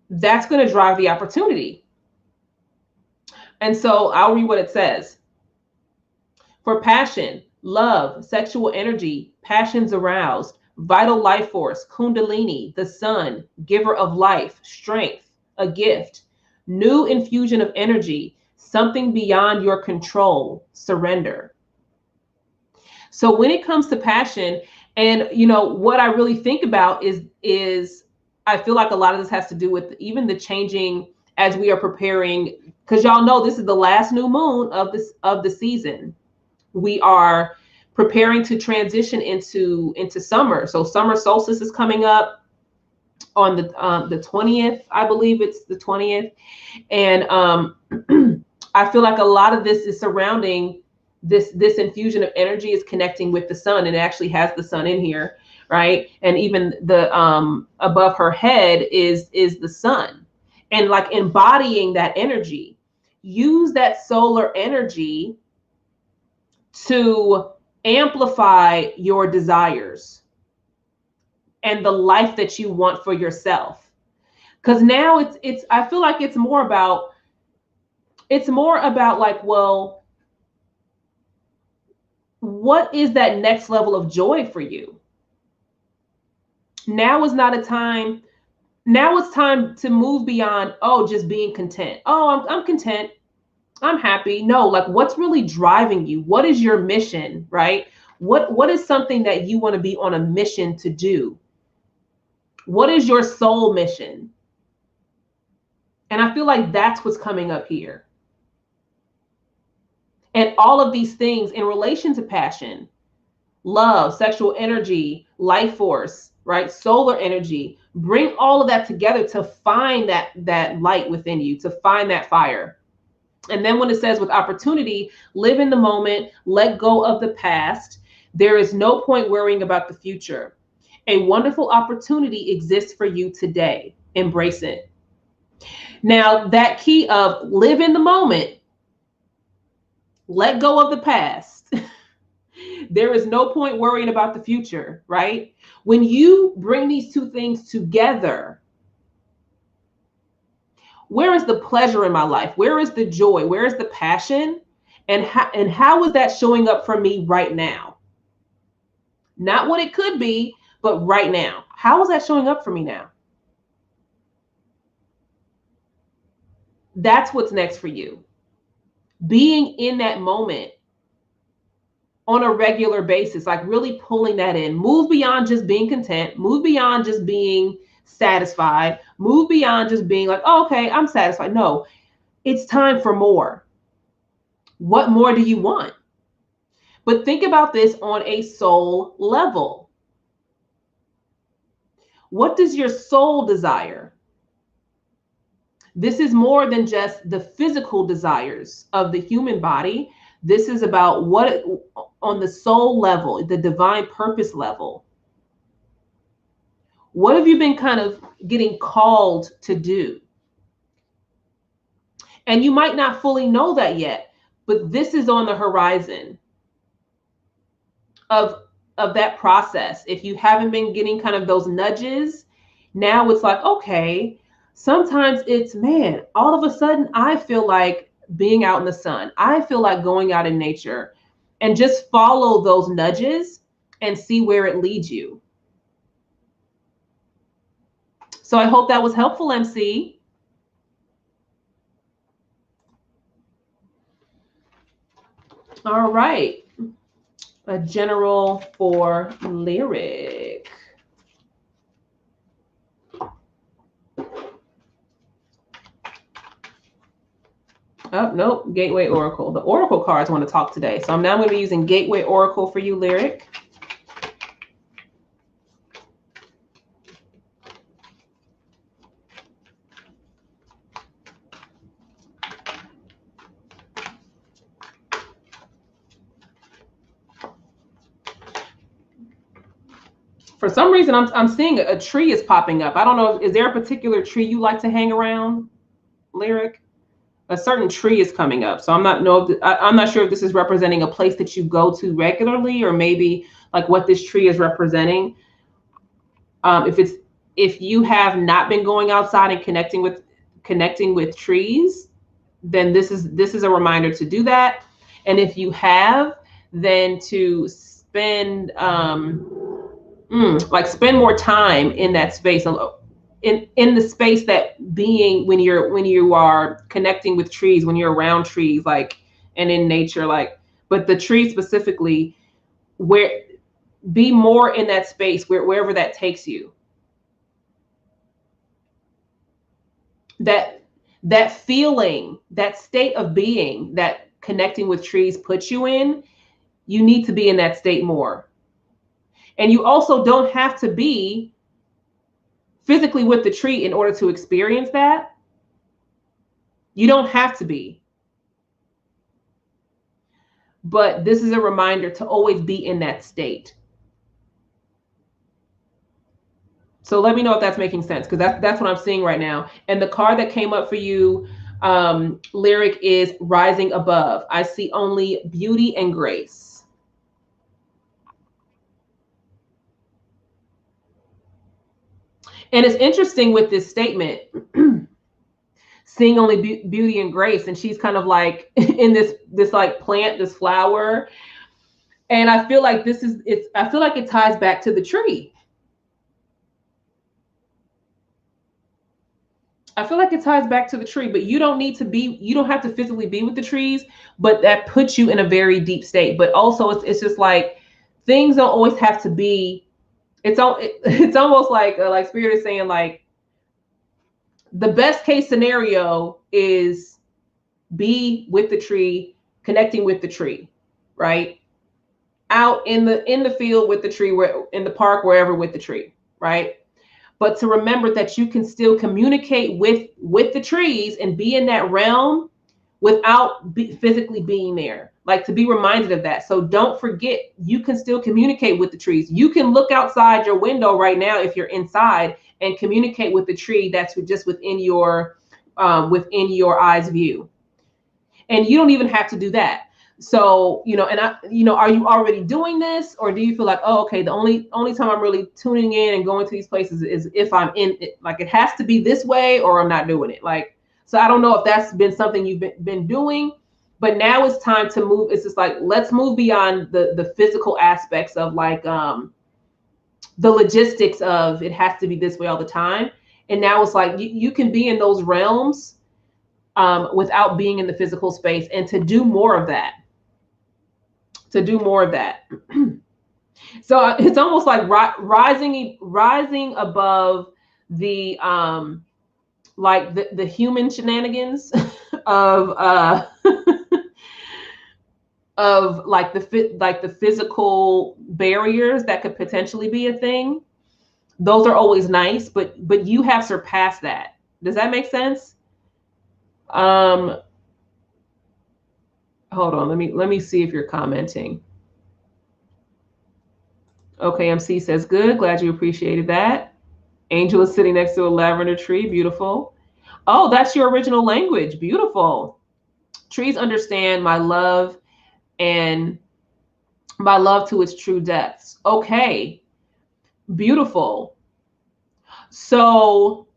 that's going to drive the opportunity. And so I'll read what it says. For passion, love, sexual energy, passions aroused, vital life force, kundalini, the sun, giver of life, strength, a gift, new infusion of energy, something beyond your control, surrender. So when it comes to passion, and what I really think about is I feel like a lot of this has to do with even the changing as we are preparing, because y'all know this is the last new moon of the season. We are preparing to transition into summer. So summer solstice is coming up on the 20th. I believe it's the 20th. And I feel like a lot of this is surrounding this infusion of energy is connecting with the sun, and it actually has the sun in here, right? And even the above her head is the sun, and like embodying that energy. Use that solar energy to amplify your desires and the life that you want for yourself. Because now it's I feel like it's more about like, well, what is that next level of joy for you? Now is not a time. Now it's time to move beyond, just being content. I'm content. I'm happy. No, like, what's really driving you? What is your mission, right? What is something that you want to be on a mission to do? What is your soul mission? And I feel like that's what's coming up here. And all of these things in relation to passion, love, sexual energy, life force, right? Solar energy, bring all of that together to find that light within you, to find that fire. And then when it says with opportunity, live in the moment, let go of the past. There is no point worrying about the future. A wonderful opportunity exists for you today. Embrace it. Now, that key of live in the moment, let go of the past. There is no point worrying about the future, right? When you bring these 2 things together, where is the pleasure in my life? Where is the joy? Where is the passion? And how is that showing up for me right now? Not what it could be, but right now. How is that showing up for me now? That's what's next for you. Being in that moment on a regular basis, like really pulling that in. Move beyond just being content, move beyond just being satisfied, move beyond just being like, oh, okay, I'm satisfied. No, it's time for more. What more do you want? But think about this on a soul level. What does your soul desire? This is more than just the physical desires of the human body. This is about what on the soul level, the divine purpose level. What have you been kind of getting called to do? And you might not fully know that yet, but this is on the horizon of that process. If you haven't been getting kind of those nudges, now it's like, okay, sometimes it's, man, all of a sudden I feel like being out in the sun. I feel like going out in nature, and just follow those nudges and see where it leads you. So I hope that was helpful, MC. All right. A general for Lyric. Oh, nope, Gateway Oracle. The Oracle cards want to talk today. So I'm now going to be using Gateway Oracle for you, Lyric. For some reason, I'm seeing a tree is popping up. I don't know. Is there a particular tree you like to hang around, Lyric? A certain tree is coming up. So I'm not sure if this is representing a place that you go to regularly, or maybe like what this tree is representing. If you have not been going outside and connecting with trees, then this is a reminder to do that. And if you have, then to spend spend more time in that space, in the space that being when you are connecting with trees, when you're around trees, like, and in nature, like, but the tree specifically, where be more in that space wherever that takes you. That feeling, that state of being that connecting with trees puts you in, you need to be in that state more. And you also don't have to be physically with the tree in order to experience that. You don't have to be. But this is a reminder to always be in that state. So let me know if that's making sense, because that's what I'm seeing right now. And the card that came up for you, Lyric, is Rising Above. I see only beauty and grace. And it's interesting with this statement, seeing only beauty and grace, and she's kind of like in this like plant, this flower. And I feel like I feel like it ties back to the tree. I feel like it ties back to the tree, but you don't have to physically be with the trees, but that puts you in a very deep state. But also it's just like, things don't always have to be, it's almost like Spirit is saying, like, the best case scenario is be with the tree, connecting with the tree, right? Out in the field with the tree, in the park, wherever, with the tree, right? But to remember that you can still communicate with the trees and be in that realm without physically being there. Like, to be reminded of that. So don't forget, you can still communicate with the trees. You can look outside your window right now if you're inside and communicate with the tree that's just within your eyes view. And you don't even have to do that. So, are you already doing this, or do you feel like, oh, okay, the only time I'm really tuning in and going to these places is if I'm in it, like, it has to be this way, or I'm not doing it. Like, so I don't know if that's been something you've been doing, But now it's time to move. It's just like, let's move beyond the physical aspects of like the logistics of it has to be this way all the time. And now it's like you can be in those realms without being in the physical space, and to do more of that. To do more of that. So it's almost like rising above the like the human shenanigans of of like the physical barriers that could potentially be a thing. Those are always nice, but you have surpassed that. Does that make sense? Hold on, let me see if you're commenting. Okay, MC says good. Glad you appreciated that. Angel is sitting next to a lavender tree. Beautiful. Oh, that's your original language. Beautiful. Trees understand my love and my love to its true depths. Okay. Beautiful. So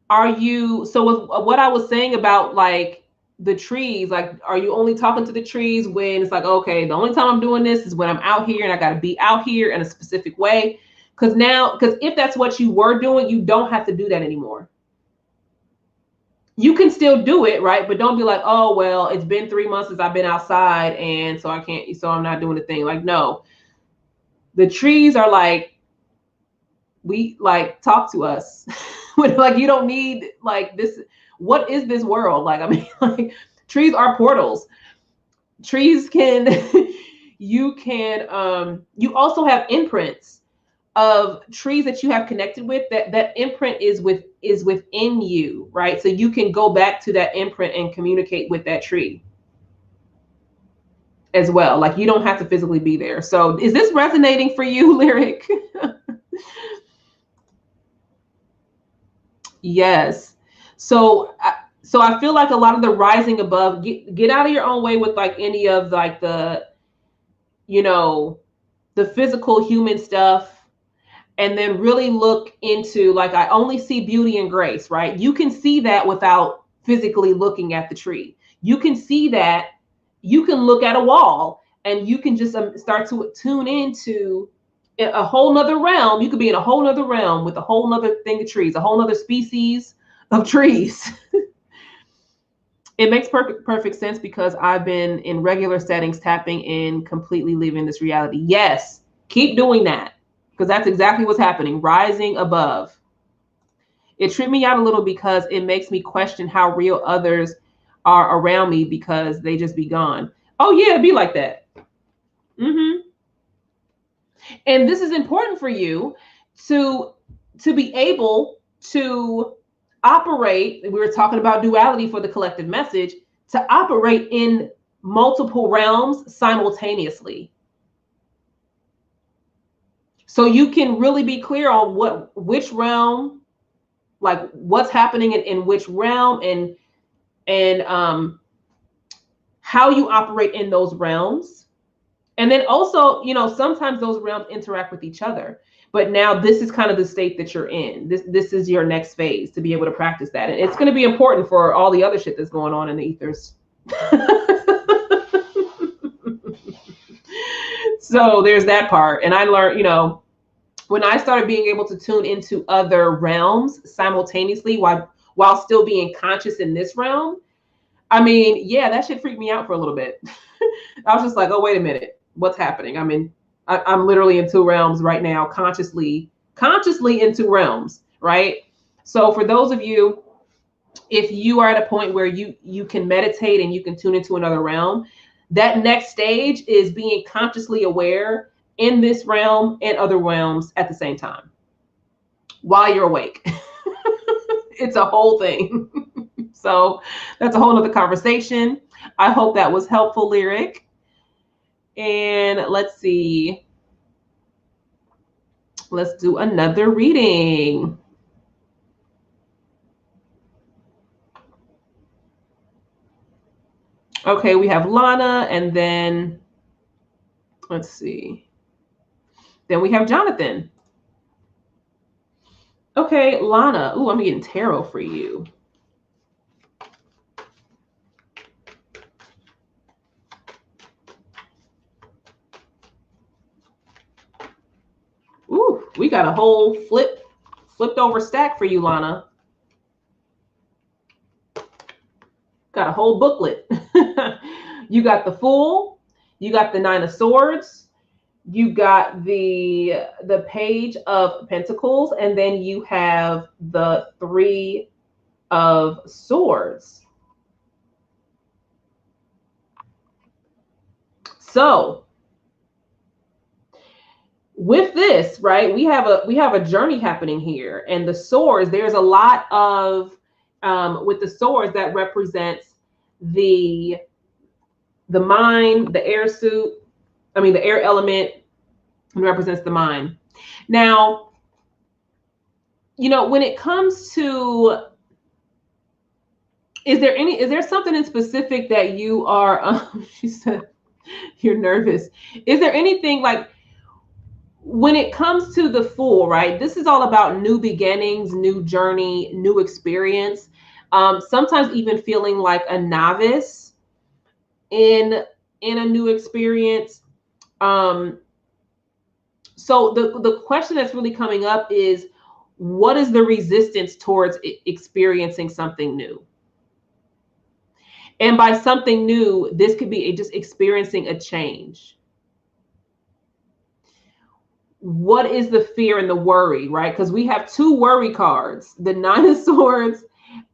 with what I was saying about like the trees, like, are you only talking to the trees when it's like, okay, the only time I'm doing this is when I'm out here and I got to be out here in a specific way? Because if that's what you were doing, you don't have to do that anymore. You can still do it, right? But don't be like, oh, well, it's been 3 months since I've been outside, and so I'm not doing the thing. Like, no, the trees are like, we like, talk to us. Like, you don't need like this. What is this world? Like, I mean, like, trees are portals. Trees can, you also have imprints of trees that you have connected with. That imprint is within you, right? So you can go back to that imprint and communicate with that tree as well. Like, you don't have to physically be there. So is this resonating for you, Lyric? Yes. So I feel like a lot of the rising above, get out of your own way with like any of like the, the physical human stuff, and then really look into like, I only see beauty and grace, right? You can see that without physically looking at the tree. You can see that. You can look at a wall and you can just start to tune into a whole nother realm. You could be in a whole nother realm with a whole nother thing of trees, a whole nother species of trees. It makes perfect sense because I've been in regular settings, tapping in, completely leaving this reality. Yes, keep doing that, because that's exactly what's happening. Rising above. It tripped me out a little because it makes me question how real others are around me because they just be gone. Oh yeah, it'd be like that. Mm-hmm. And this is important for you to be able to operate. We were talking about duality for the collective message, to operate in multiple realms simultaneously. So you can really be clear on which realm, like what's happening in which realm, and how you operate in those realms. And then also, sometimes those realms interact with each other. But now this is kind of the state that you're in. This is your next phase to be able to practice that. And it's going to be important for all the other shit that's going on in the ethers. So there's that part. And I learned, when I started being able to tune into other realms simultaneously while still being conscious in this realm, I mean, yeah, that shit freaked me out for a little bit. I was just like, oh, wait a minute. What's happening? I mean, I'm literally in two realms right now, consciously in two realms, right? So for those of you, if you are at a point where you can meditate and you can tune into another realm, that next stage is being consciously aware in this realm and other realms at the same time while you're awake. It's a whole thing. So that's a whole nother conversation. I hope that was helpful, Lyric. And let's see. Let's do another reading. Okay, we have Lana, and then let's see. Then we have Jonathan. Okay, Lana. Ooh, I'm getting tarot for you. We got a whole flipped over stack for you, Lana. Got a whole booklet. You got the Fool, you got the Nine of Swords, you got the Page of Pentacles, and then you have the Three of Swords. So with this, right, we have a journey happening here, and the swords, there's a lot of with the swords that represents the mind, the air suit, the air element represents the mind. Now, when it comes to, is there something in specific that you are, she said, you're nervous. Is there anything like, when it comes to the Fool, right? This is all about new beginnings, new journey, new experience. Sometimes even feeling like a novice in a new experience. So the question that's really coming up is, what is the resistance towards experiencing something new? And by something new, this could be just experiencing a change. What is the fear and the worry, right? Because we have two worry cards. The Nine of Swords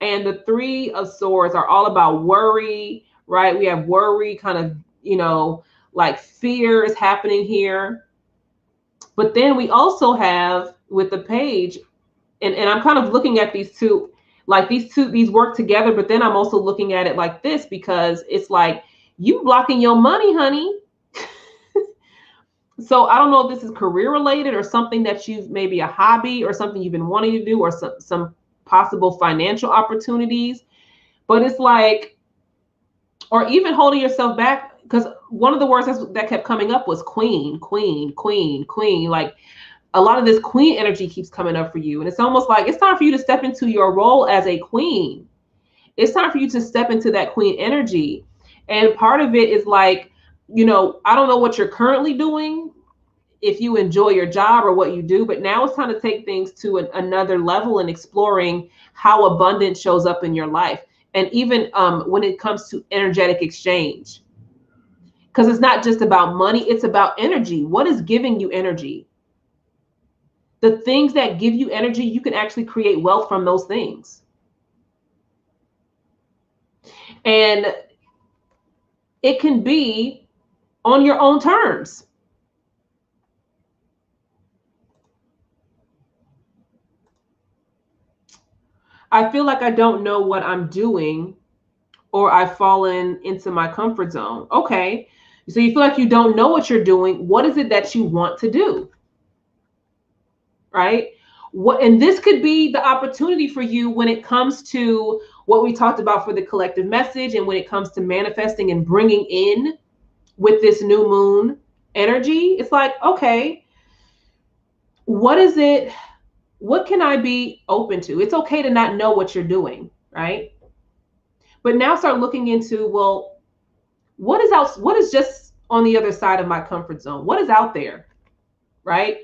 and the Three of Swords are all about worry, right? We have worry, kind of, like fear is happening here. But then we also have with the Page, and I'm kind of looking at these two, like these work together, but then I'm also looking at it like this, because it's like, you blocking your money, honey. So I don't know if this is career related or something that you've, maybe a hobby or something you've been wanting to do, or some possible financial opportunities. But it's like, or even holding yourself back, because one of the words that kept coming up was queen, queen, queen, queen. Like, a lot of this queen energy keeps coming up for you. And it's almost like it's time for you to step into your role as a queen. It's time for you to step into that queen energy. And part of it is like, I don't know what you're currently doing, if you enjoy your job or what you do, but now it's time to take things to another level and exploring how abundance shows up in your life. And even when it comes to energetic exchange, because it's not just about money, it's about energy. What is giving you energy? The things that give you energy, you can actually create wealth from those things. And it can be on your own terms. I feel like I don't know what I'm doing, or I've fallen into my comfort zone. Okay. So you feel like you don't know what you're doing. What is it that you want to do? Right? And this could be the opportunity for you when it comes to what we talked about for the collective message, and when it comes to manifesting and bringing in with this new moon energy. It's like, okay, what is it? What can I be open to? It's okay to not know what you're doing, right? But now start looking into, well, what is just on the other side of my comfort zone? What is out there, right?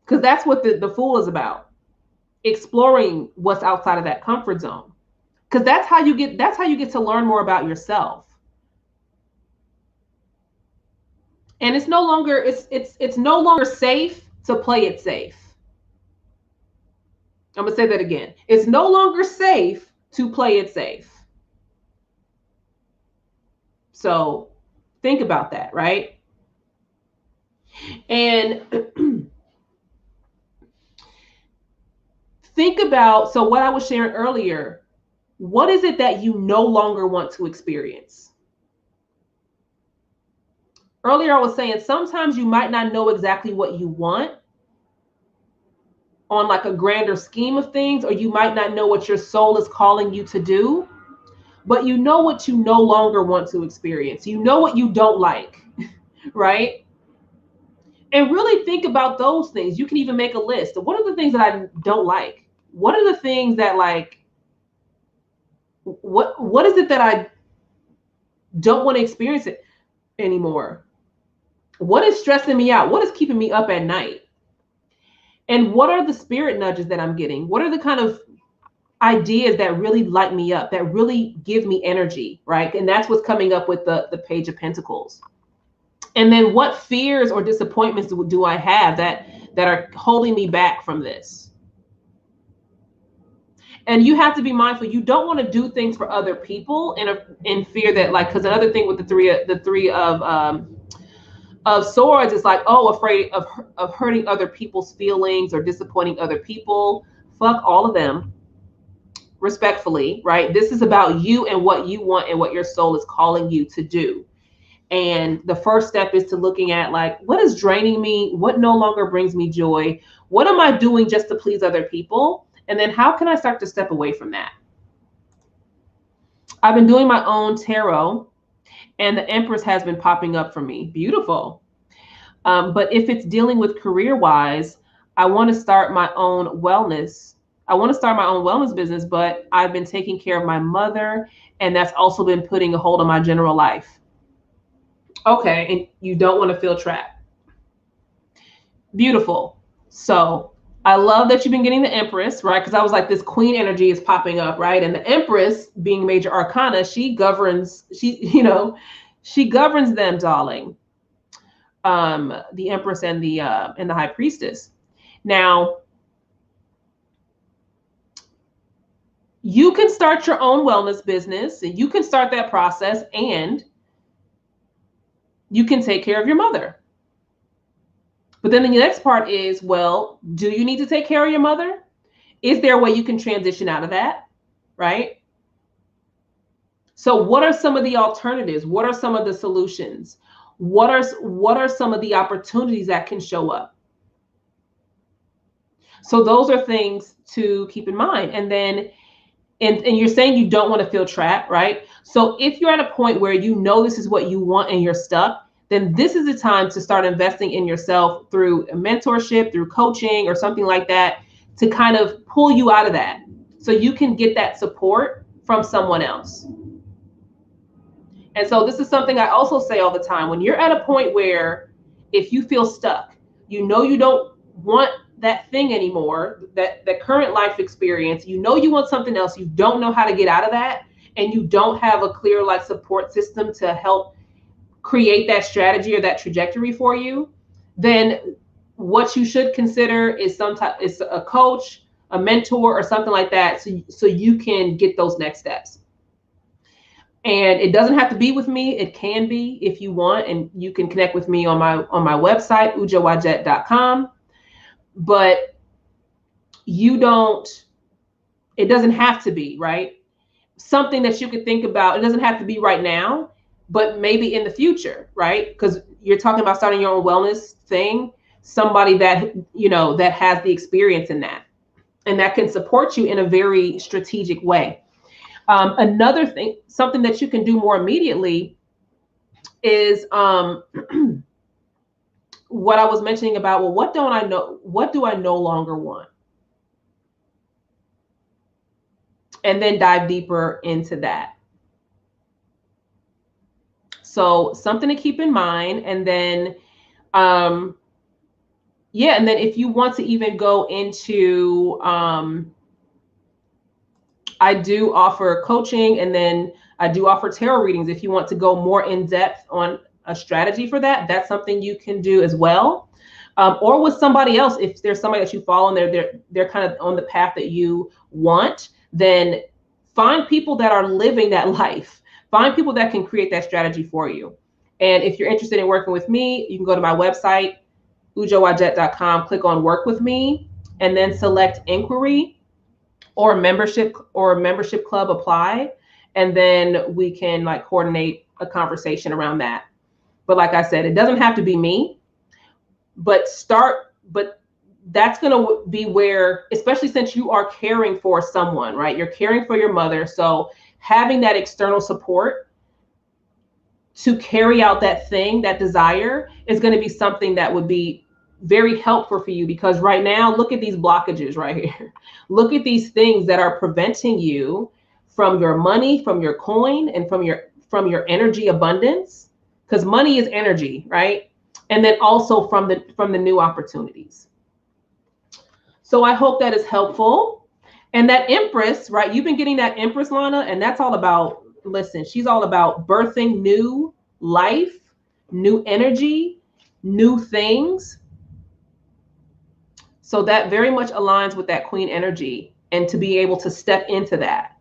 Because that's what the Fool is about. Exploring what's outside of that comfort zone. Because that's how you get to learn more about yourself. And it's no longer safe to play it safe. I'm gonna say that again. It's no longer safe to play it safe. So think about that, right? And think about, so what I was sharing earlier, what is it that you no longer want to experience? Earlier, I was saying sometimes you might not know exactly what you want on like a grander scheme of things, or you might not know what your soul is calling you to do, but you know what you no longer want to experience. You know what you don't like, right? And really think about those things. You can even make a list of, what are the things that I don't like? What are the things that, like, what is it that I don't want to experience it anymore? What is stressing me out? What is keeping me up at night? And what are the spirit nudges that I'm getting? What are the kind of ideas that really light me up, that really give me energy, right? And that's what's coming up with the Page of Pentacles. And then what fears or disappointments do I have that are holding me back from this? And you have to be mindful. You don't want to do things for other people in fear that, like, because another thing with the three of swords is like, oh, afraid of hurting other people's feelings or disappointing other people. Fuck all of them, respectfully, right? This is about you and what you want and what your soul is calling you to do. And the first step is to looking at, like, what is draining me? What no longer brings me joy? What am I doing just to please other people? And then how can I start to step away from that? I've been doing my own tarot, and the Empress has been popping up for me. Beautiful. But if it's dealing with career-wise, I want to start my own wellness. I want to start my own wellness business, but I've been taking care of my mother, and that's also been putting a hold on my general life. Okay, and you don't want to feel trapped. Beautiful. So I love that you've been getting the Empress, right? Because I was like, this Queen energy is popping up, right? And the Empress, being major arcana, she governs them, darling. The Empress and the High Priestess. Now, you can start your own wellness business, and you can start that process, and you can take care of your mother. But then the next part is, well, do you need to take care of your mother? Is there a way you can transition out of that, right? So what are some of the alternatives? What are some of the solutions? What are some of the opportunities that can show up? So those are things to keep in mind. And then, and you're saying you don't want to feel trapped, right? So if you're at a point where you know this is what you want and you're stuck, then this is the time to start investing in yourself through a mentorship, through coaching or something like that, to kind of pull you out of that so you can get that support from someone else. And so this is something I also say all the time. When you're at a point where if you feel stuck, you know you don't want that thing anymore, that current life experience, you know you want something else, you don't know how to get out of that, and you don't have a clear like support system to help create that strategy or that trajectory for you, then what you should consider is a coach, a mentor, or something like that, so you can get those next steps. And it doesn't have to be with me. It can be if you want, and you can connect with me on my website, ujawajet.com. But it doesn't have to be, right? Something that you could think about. It doesn't have to be right now, but maybe in the future, right? Because you're talking about starting your own wellness thing, somebody that, that has the experience in that, and that can support you in a very strategic way. Another thing, something that you can do more immediately is what I was mentioning about, well, what do I no longer want? And then dive deeper into that. So something to keep in mind. And then, and then if you want to even go into, I do offer coaching, and then I do offer tarot readings. If you want to go more in depth on a strategy for that, that's something you can do as well. Or with somebody else, if there's somebody that you follow and they're kind of on the path that you want, then find people that are living that life. Find people that can create that strategy for you. And if you're interested in working with me, you can go to my website, ujawajet.com, click on work with me, and then select inquiry or membership club apply. And then we can like coordinate a conversation around that. But like I said, it doesn't have to be me, but that's going to be where, especially since you are caring for someone, right? You're caring for your mother. So having that external support to carry out that thing, that desire, is going to be something that would be very helpful for you, because right now, look at these blockages right here. Look at these things that are preventing you from your money, from your coin, and from your energy abundance, because money is energy, right? And then also from the new opportunities. So I hope that is helpful. And that Empress, right? You've been getting that Empress, Lana, and that's all about, listen, she's all about birthing new life, new energy, new things. So that very much aligns with that Queen energy and to be able to step into that.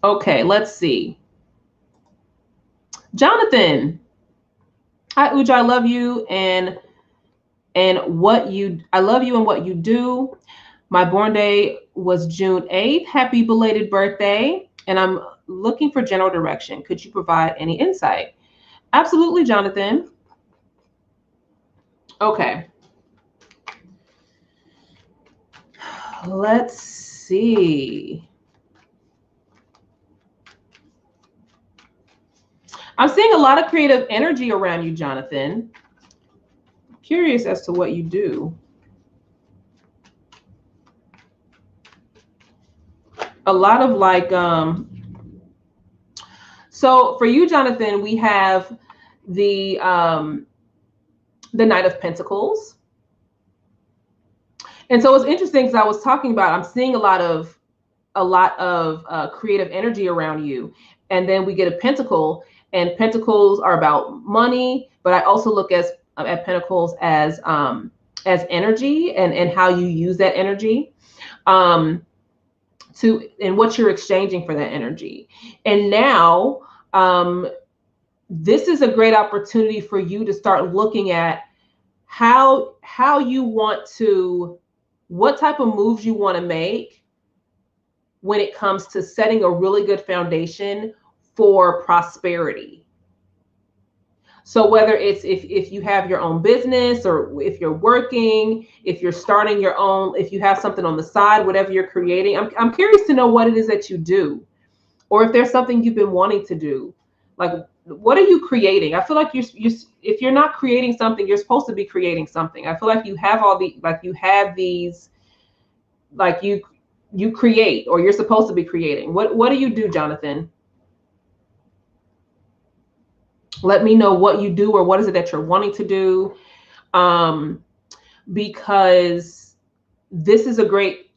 Okay, let's see. Jonathan. Hi, Uja, I love you and what you, I love you and what you do. My born day was June 8th. Happy belated birthday. And I'm looking for general direction. Could you provide any insight? Absolutely, Jonathan. Okay. Let's see. I'm seeing a lot of creative energy around you, Jonathan. Curious as to what you do. A lot of like, so for you, Jonathan, we have the Knight of Pentacles. And so it's interesting because I was talking about, I'm seeing a lot of creative energy around you. And then we get a Pentacle, and Pentacles are about money, but I also look at Pentacles as energy and how you use that energy. And what you're exchanging for that energy. And now this is a great opportunity for you to start looking at how you want to, what type of moves you want to make when it comes to setting a really good foundation for prosperity. So whether it's if you have your own business, or if you're working, if you're starting your own, if you have something on the side, whatever you're creating, I'm curious to know what it is that you do, or if there's something you've been wanting to do. Like, what are you creating? I feel like you if you're not creating something, you're supposed to be creating something. I feel like you have all the, like you have these, like you create, or you're supposed to be creating. What do you do, Jonathan? Let me know what you do, or what is it that you're wanting to do, because this is a great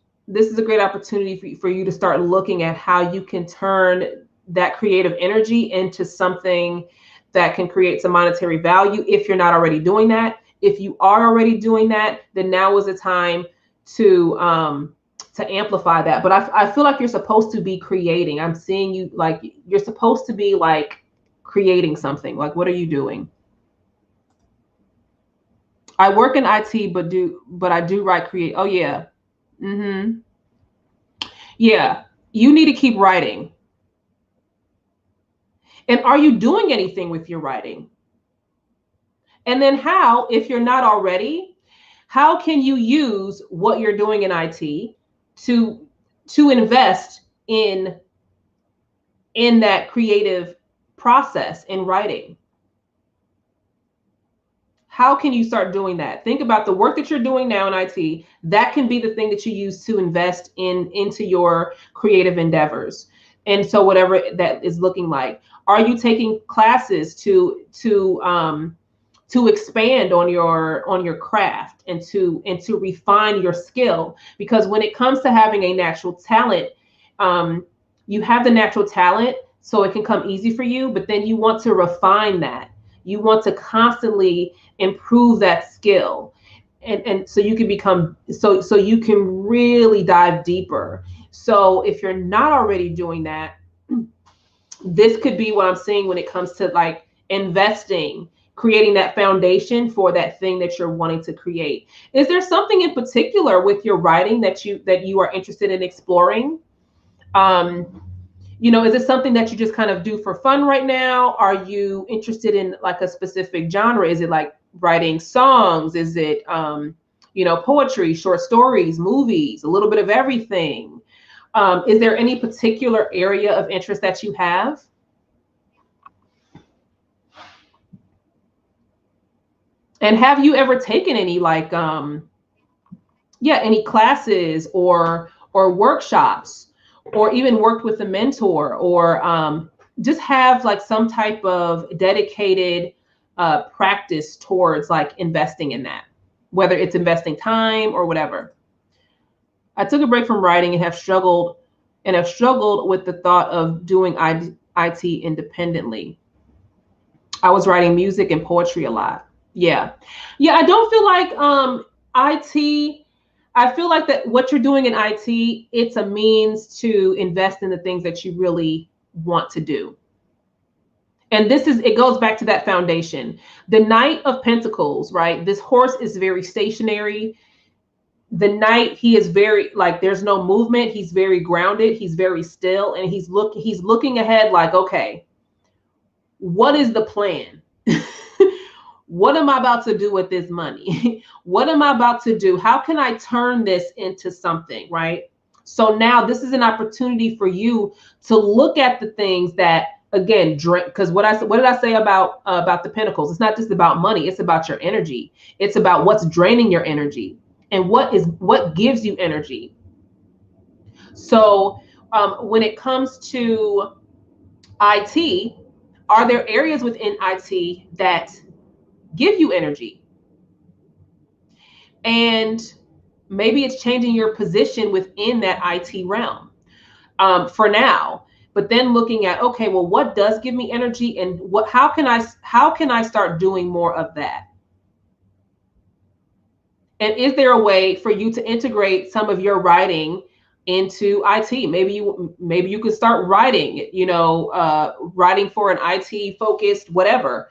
opportunity for you to start looking at how you can turn that creative energy into something that can create some monetary value. If you're not already doing that, if you are already doing that, then now is the time to amplify that. But I feel like you're supposed to be creating. I'm seeing you like you're supposed to be like creating something. Like, what are you doing? I work in IT, but I do write, create. Oh yeah. Mm-hmm. Yeah. You need to keep writing. And are you doing anything with your writing? And then how, if you're not already, how can you use what you're doing in IT to invest in that creative process in writing? How can you start doing that? Think about the work that you're doing now in IT. That can be the thing that you use to invest into your creative endeavors. And so whatever that is looking like, are you taking classes to expand on your craft and to refine your skill? Because when it comes to having a natural talent, you have the natural talent, so it can come easy for you, but then you want to refine that. You want to constantly improve that skill, and so you can become, so you can really dive deeper. So if you're not already doing that, this could be what I'm seeing when it comes to like investing, creating that foundation for that thing that you're wanting to create. Is there something in particular with your writing that you are interested in exploring? Is it something that you just kind of do for fun right now? Are you interested in like a specific genre? Is it like writing songs? Is it, poetry, short stories, movies, a little bit of everything? Is there any particular area of interest that you have? And have you ever taken any like, any classes or workshops, or even worked with a mentor, or just have like some type of dedicated practice towards like investing in that? whether it's investing time or whatever. I took a break from writing and have struggled with the thought of doing IT independently. I was writing music and poetry a lot. Yeah. Yeah, I don't feel like IT, I feel like that what you're doing in IT, it's a means to invest in the things that you really want to do. And it goes back to that foundation. The Knight of Pentacles, right? This horse is very stationary. The Knight, he is very, like, there's no movement. He's very grounded. He's very still. And he's looking ahead like, okay, what is the plan? What am I about to do with this money? What am I about to do? How can I turn this into something, right? So now this is an opportunity for you to look at the things that, again, drink, because what did I say about the Pentacles? It's not just about money. It's about your energy. It's about what's draining your energy and what gives you energy. So when it comes to IT, are there areas within IT that give you energy? And maybe it's changing your position within that IT realm for now. But then looking at, okay, well, what does give me energy, and how can I start doing more of that? And is there a way for you to integrate some of your writing into IT? Maybe you could start writing, writing for an IT focused whatever,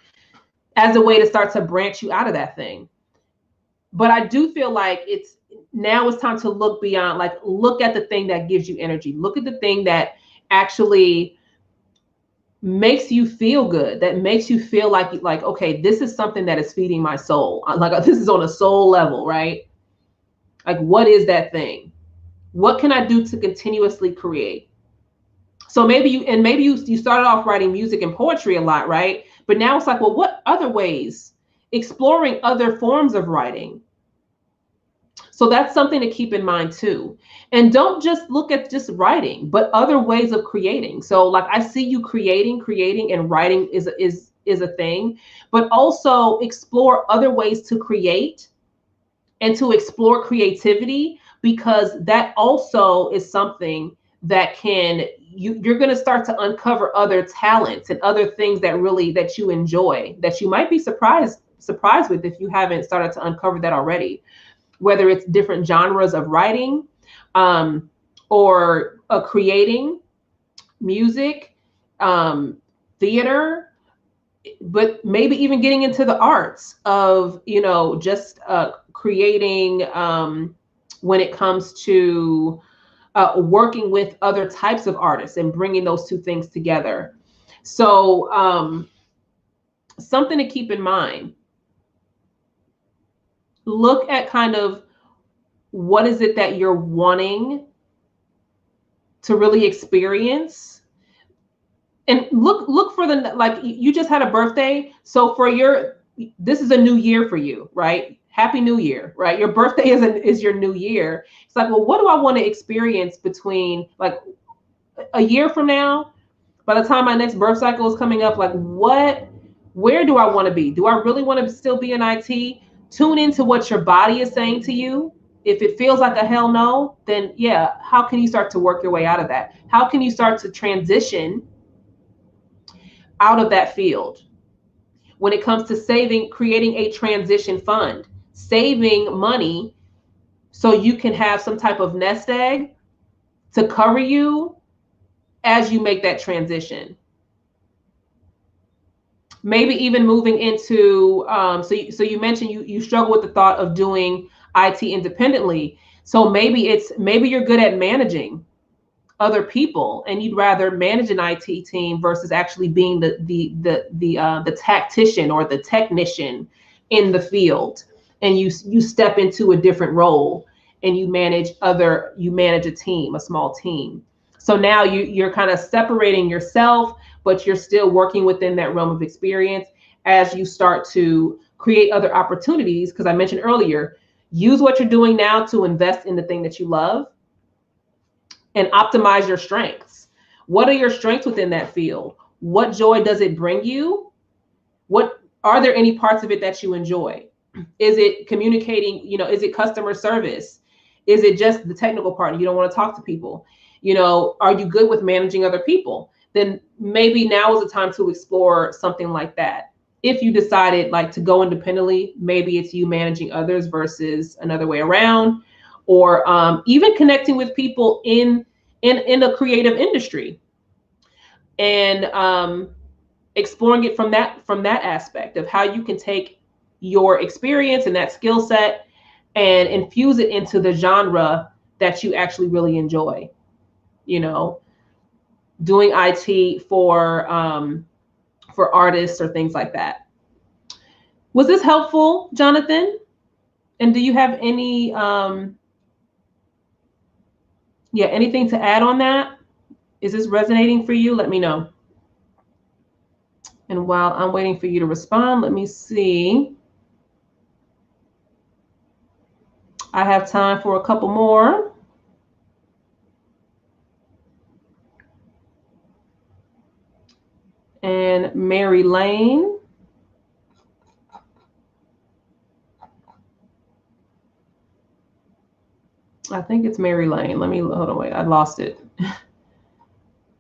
as a way to start to branch you out of that thing. But I do feel like it's time to look beyond, like, look at the thing that gives you energy. Look at the thing that actually makes you feel good, that makes you feel like, okay, this is something that is feeding my soul. Like, this is on a soul level, right? Like, what is that thing? What can I do to continuously create? So maybe you started off writing music and poetry a lot, right? But now it's like, well, what other ways? Exploring other forms of writing. So that's something to keep in mind too. And don't just look at just writing, but other ways of creating. So, like, I see you creating, and writing is a thing, but also explore other ways to create and to explore creativity, because that also is something that you're going to start to uncover other talents and other things that you enjoy, that you might be surprised with if you haven't started to uncover that already. Whether it's different genres of writing, or creating music, theater, but maybe even getting into the arts of, just creating when it comes to working with other types of artists and bringing those two things together. So something to keep in mind. Look at kind of what is it that you're wanting to really experience, and look for like, you just had a birthday. So this is a new year for you, right? Happy New Year, right? Your birthday is your new year. It's like, well, what do I want to experience between, like, a year from now, by the time my next birth cycle is coming up? Like, where do I want to be? Do I really want to still be in IT? Tune into what your body is saying to you. If it feels like a hell no, then yeah, how can you start to work your way out of that? How can you start to transition out of that field? When it comes to creating a transition fund, saving money so you can have some type of nest egg to cover you as you make that transition. Maybe even moving into, so you mentioned you struggle with the thought of doing IT independently. So maybe you're good at managing other people, and you'd rather manage an IT team versus actually being the tactician or the technician in the field. And you step into a different role, and you manage a team, a small team. So now you're kind of separating yourself, but you're still working within that realm of experience as you start to create other opportunities. Because I mentioned earlier, use what you're doing now to invest in the thing that you love and optimize your strengths. What are your strengths within that field? What joy does it bring you? Are there any parts of it that you enjoy? Is it communicating? Is it customer service? Is it just the technical part? You don't want to talk to people. Are you good with managing other people? Then maybe now is the time to explore something like that. If you decided like to go independently, maybe it's you managing others versus another way around, or even connecting with people in a creative industry, and exploring it from that aspect of how you can take your experience and that skill set and infuse it into the genre that you actually really enjoy. Doing IT for artists or things like that. Was this helpful, Jonathan? And do you have any anything to add on that? Is this resonating for you? Let me know. And while I'm waiting for you to respond, let me see. I have time for a couple more. And Mary Lane. I think it's Mary Lane. Let me, hold on, wait, I lost it.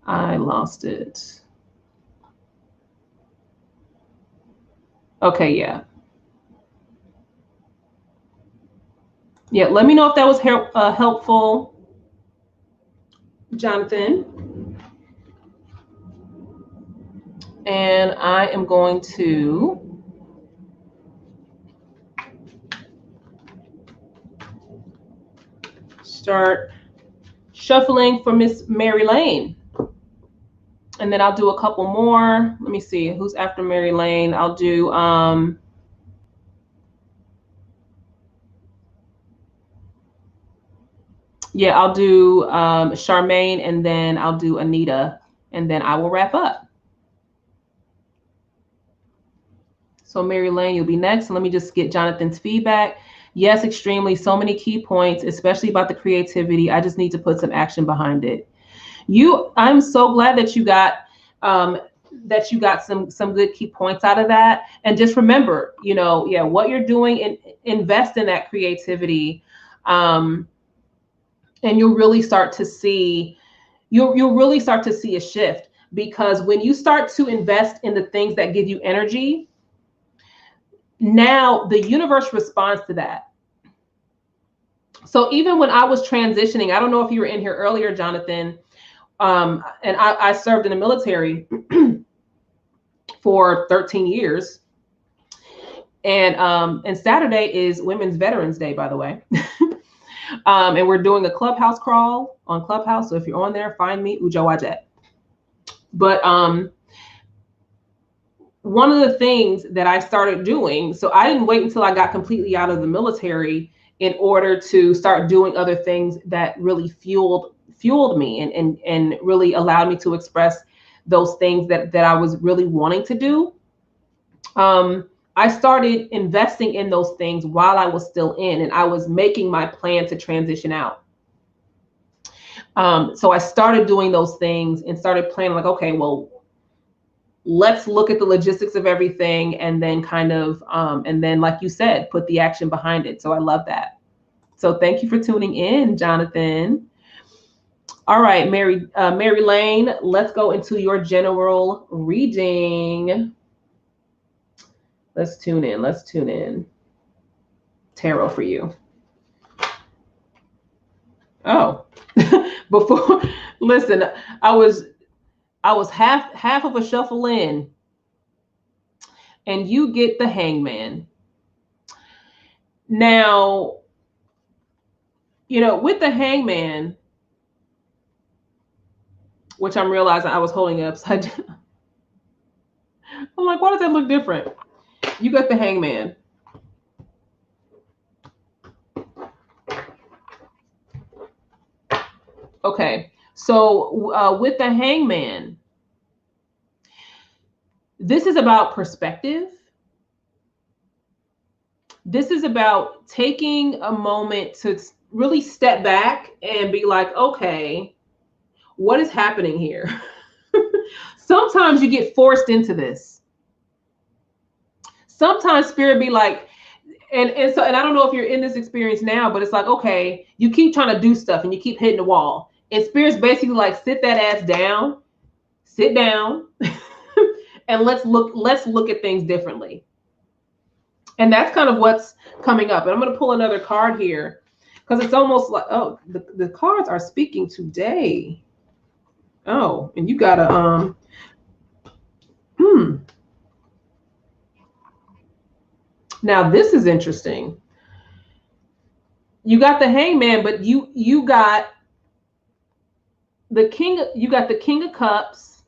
I lost it. Okay, yeah. Yeah, let me know if that was helpful, Jonathan. And I am going to start shuffling for Miss Mary Lane. And then I'll do a couple more. Let me see who's after Mary Lane. I'll do I'll do Charmaine, and then I'll do Anita, and then I will wrap up. So Mary Lane, you'll be next. Let me just get Jonathan's feedback. Yes, extremely. So many key points, especially about the creativity. I just need to put some action behind it. I'm so glad that you got some good key points out of that. And just remember, what you're doing, and invest in that creativity. And you'll really start to see a shift, because when you start to invest in the things that give you energy, now the universe responds to that. So even when I was transitioning, I don't know if you were in here earlier, Jonathan, and I served in the military for 13 years. And Saturday is Women's Veterans Day, by the way. And we're doing a Clubhouse crawl on Clubhouse. So if you're on there, find me, Ujo Wajet. But one of the things that I started doing, so I didn't wait until I got completely out of the military in order to start doing other things that really fueled me and really allowed me to express those things that I was really wanting to do. I started investing in those things while I was still in, and I was making my plan to transition out. So I started doing those things and started planning, like, okay, well, let's look at the logistics of everything, and then kind of, and then, like you said, put the action behind it. So I love that. So thank you for tuning in, Jonathan. All right, Mary Lane, let's go into your general reading. Let's tune in. Tarot for you. Oh, before, listen, I was half of a shuffle in, and you get the Hangman. Now, with the Hangman, which I'm realizing I was holding it upside down. I'm like, why does that look different? You got the Hangman. Okay, so with the Hangman, this is about perspective. This is about taking a moment to really step back and be like, okay, what is happening here? Sometimes you get forced into this. Sometimes Spirit be like, And I don't know if you're in this experience now, but it's like, okay, you keep trying to do stuff and you keep hitting the wall. And spirit's basically like, sit that ass down, sit down, and let's look at things differently. And that's kind of what's coming up. And I'm going to pull another card here because it's almost like, oh, the cards are speaking today. Oh, and you gotta now this is interesting. You got the Hangman, but you got the King of Cups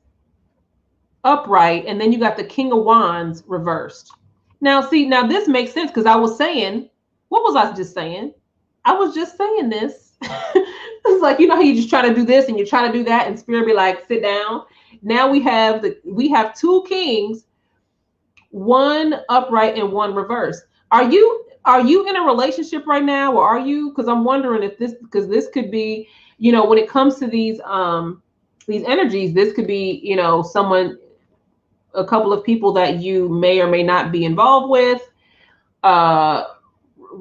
upright, and then you got the King of Wands reversed. Now, see, now this makes sense because I was saying, what was I just saying? I was just saying this. It's like, you know how you just try to do this and you try to do that, and spirit be like, sit down. Now we have two kings, one upright and one reversed. Are you in a relationship right now, or are you? Because I'm wondering if because this could be, when it comes to these energies, this could be, someone, a couple of people that you may or may not be involved with,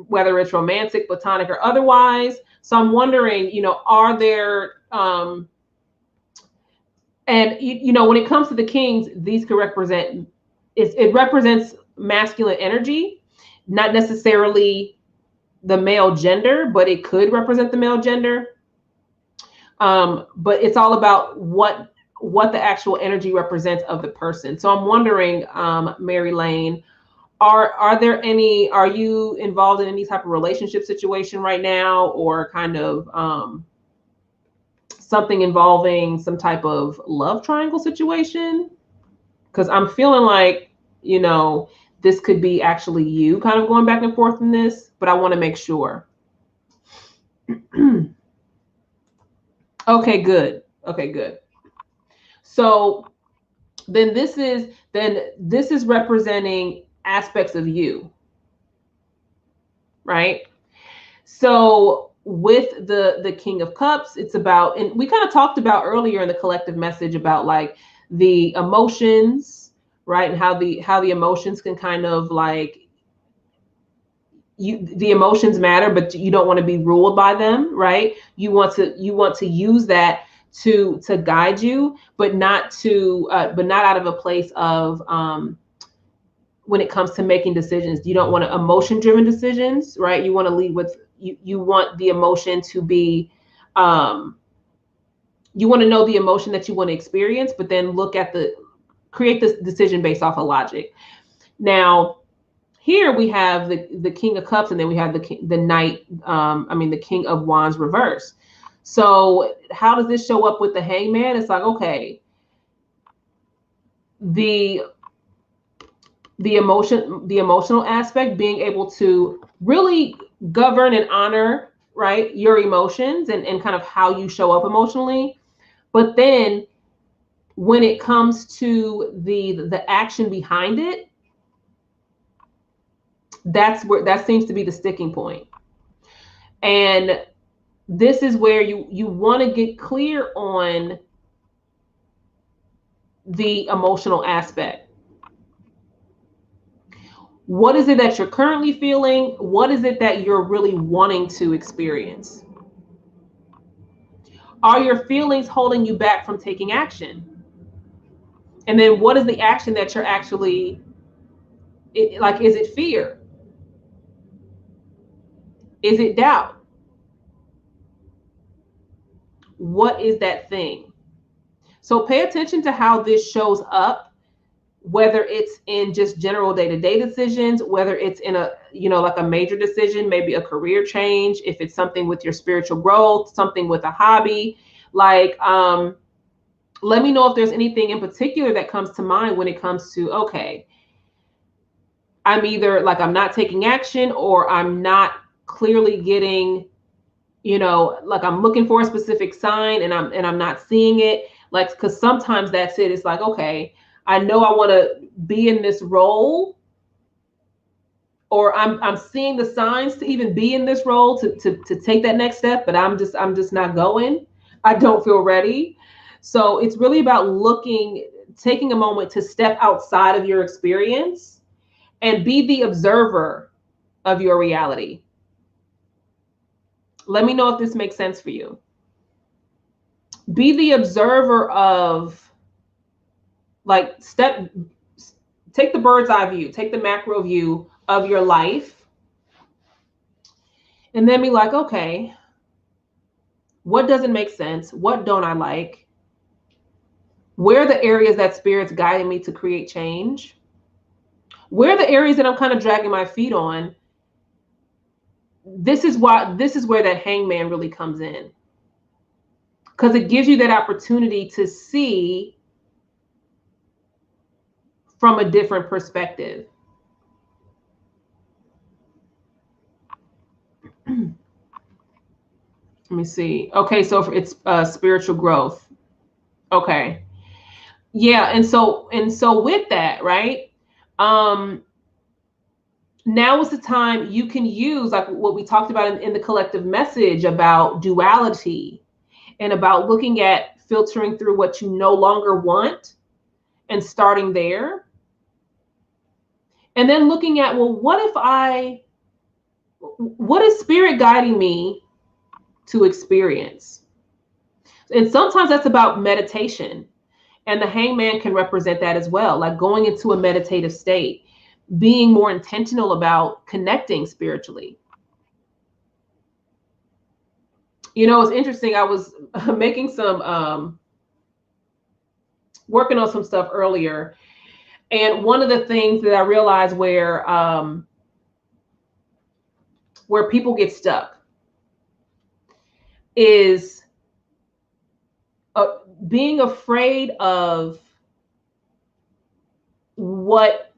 whether it's romantic, platonic, or otherwise. So I'm wondering, are there, and when it comes to the kings, these could represent, it represents masculine energy, not necessarily the male gender, but it could represent the male gender. But it's all about what the actual energy represents of the person. So I'm wondering, Mary Lane, are you involved in any type of relationship situation right now, or kind of something involving some type of love triangle situation? Because I'm feeling like, this could be actually you kind of going back and forth in this, but I want to make sure. Okay, good. So then this is representing aspects of you, right? So with the King of Cups, it's about, and we kind of talked about earlier in the collective message about like the emotions, right? And how the emotions can kind of like, the emotions matter, but you don't want to be ruled by them, right? You want to use that to guide you, but not out of a place of, when it comes to making decisions. You don't want emotion driven decisions, right? You want to lead with, you want the emotion to be, you want to know the emotion that you want to experience, but then create this decision based off of logic. Now, here we have the King of Cups, and then we have the King of Wands reverse. So how does this show up with the Hangman? It's like, okay, the emotional aspect, being able to really govern and honor, right, your emotions and kind of how you show up emotionally. But then when it comes to the action behind it, that seems to be the sticking point. And this is where you want to get clear on the emotional aspect. What is it that you're currently feeling? What is it that you're really wanting to experience? Are your feelings holding you back from taking action? And then what is the action that you're actually, is it fear? Is it doubt? What is that thing? So pay attention to how this shows up, whether it's in just general day-to-day decisions, whether it's in a, like a major decision, maybe a career change, if it's something with your spiritual growth, something with a hobby. Like, let me know if there's anything in particular that comes to mind when it comes to, okay, I'm either like, I'm not taking action, or I'm not clearly getting, like I'm looking for a specific sign and I'm not seeing it. Like, because sometimes that's it. It's like, okay, I know I want to be in this role, or I'm seeing the signs to even be in this role, to take that next step, but I'm just not going. I don't feel ready. So it's really about taking a moment to step outside of your experience and be the observer of your reality. Let me know if this makes sense for you. Be the observer of, like, take the bird's eye view, take the macro view of your life, and then be like, okay, what doesn't make sense? What don't I like? Where are the areas that Spirit's guiding me to create change? Where are the areas that I'm kind of dragging my feet on? This is where that hangman really comes in. Because it gives you that opportunity to see from a different perspective. Let me see. Okay, so it's spiritual growth. Okay. Yeah, and so with that, right? Now is the time you can use, like what we talked about in the collective message about duality, and about looking at filtering through what you no longer want and starting there. And then looking at, well, what is Spirit guiding me to experience? And sometimes that's about meditation. And the hangman can represent that as well, like going into a meditative state, being more intentional about connecting spiritually. You know, it's interesting. I was making some, working on some stuff earlier. And one of the things that I realized where people get stuck is being afraid of what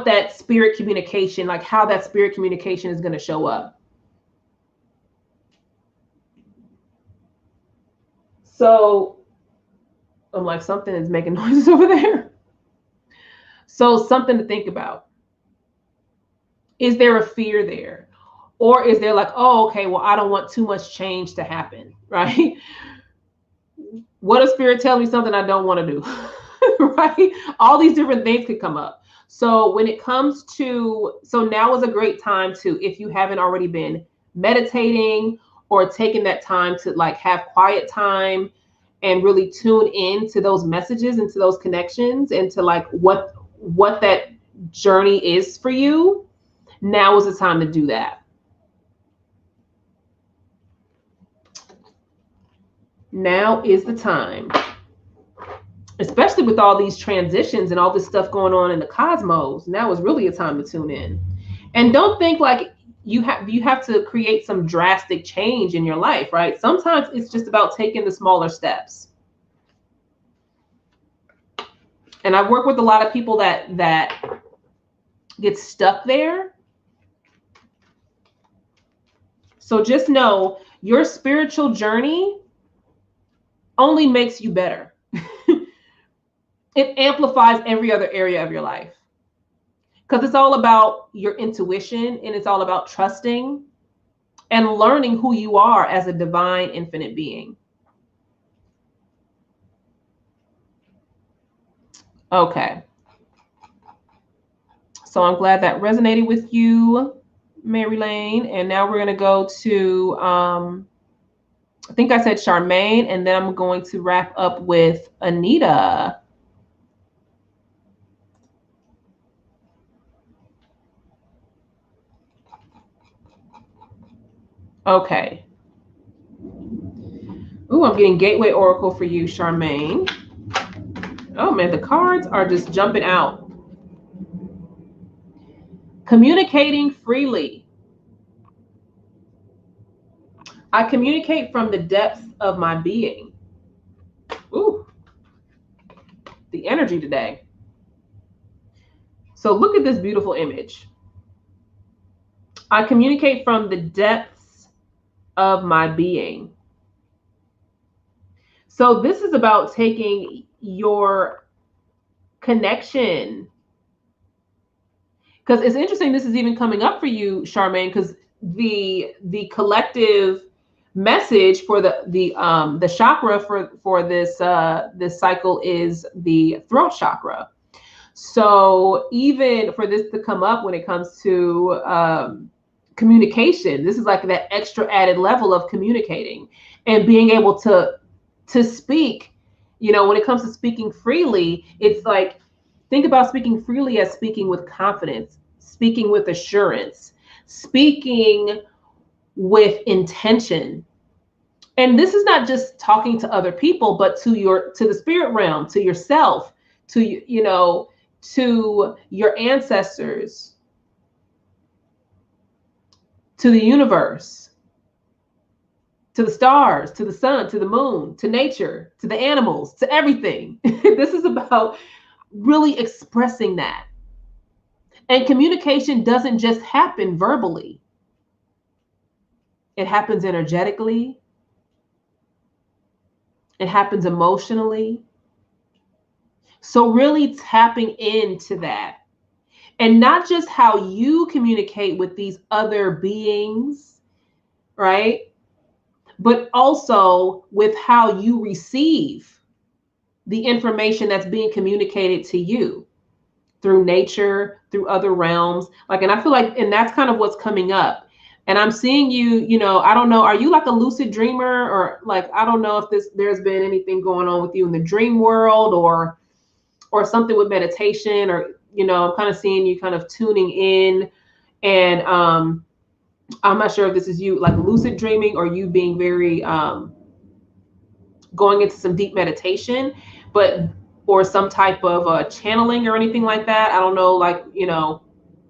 that spirit communication, like how that spirit communication is going to show up. So I'm like, something is making noises over there. So something to think about. Is there a fear there? Or is there like, oh, okay, well, I don't want too much change to happen, right? What if Spirit tells me something I don't want to do, right? All these different things could come up. So when it comes to, so now is a great time to, if you haven't already been meditating or taking that time to like have quiet time and really tune in to those messages and to those connections and to like what that journey is for you, now is the time to do that. Now is the time, especially with all these transitions and all this stuff going on in the cosmos. Now is really a time to tune in. And don't think like you have to create some drastic change in your life, right? Sometimes it's just about taking the smaller steps. And I work with a lot of people that get stuck there. So just know your spiritual journey only makes you better. It amplifies every other area of your life. Because it's all about your intuition, and it's all about trusting and learning who you are as a divine infinite being. Okay. So I'm glad that resonated with you, Mary Lane. And now we're going to go to, I think I said Charmaine, and then I'm going to wrap up with Anita. Okay. Ooh, I'm getting Gateway Oracle for you, Charmaine. Oh man, the cards are just jumping out. Communicating freely. I communicate from the depths of my being. Ooh, the energy today. So look at this beautiful image. I communicate from the depths of my being. So this is about taking your connection. Because it's interesting, this is even coming up for you, Charmaine, because the collective message for the chakra for this cycle is the throat chakra. So even for this to come up when it comes to communication, this is like that extra added level of communicating and being able to speak. You know, when it comes to speaking freely, it's like, think about speaking freely as speaking with confidence, speaking with assurance, speaking with intention. And this is not just talking to other people, but to the spirit realm, to yourself, to to your ancestors, to the universe, to the stars, to the sun, to the moon, to nature, to the animals, to everything. This is about really expressing that. And communication doesn't just happen verbally. It happens energetically. It happens emotionally. So really tapping into that. And not just how you communicate with these other beings, right? But also with how you receive the information that's being communicated to you through nature, through other realms. Like, and I feel like, and that's kind of what's coming up. And I'm seeing you, I don't know, are you like a lucid dreamer, or like, I don't know if there's been anything going on with you in the dream world, or something with meditation, or, I'm kind of seeing you kind of tuning in. And I'm not sure if this is you like lucid dreaming, or you being very going into some deep meditation, but or some type of channeling or anything like that. I don't know, like,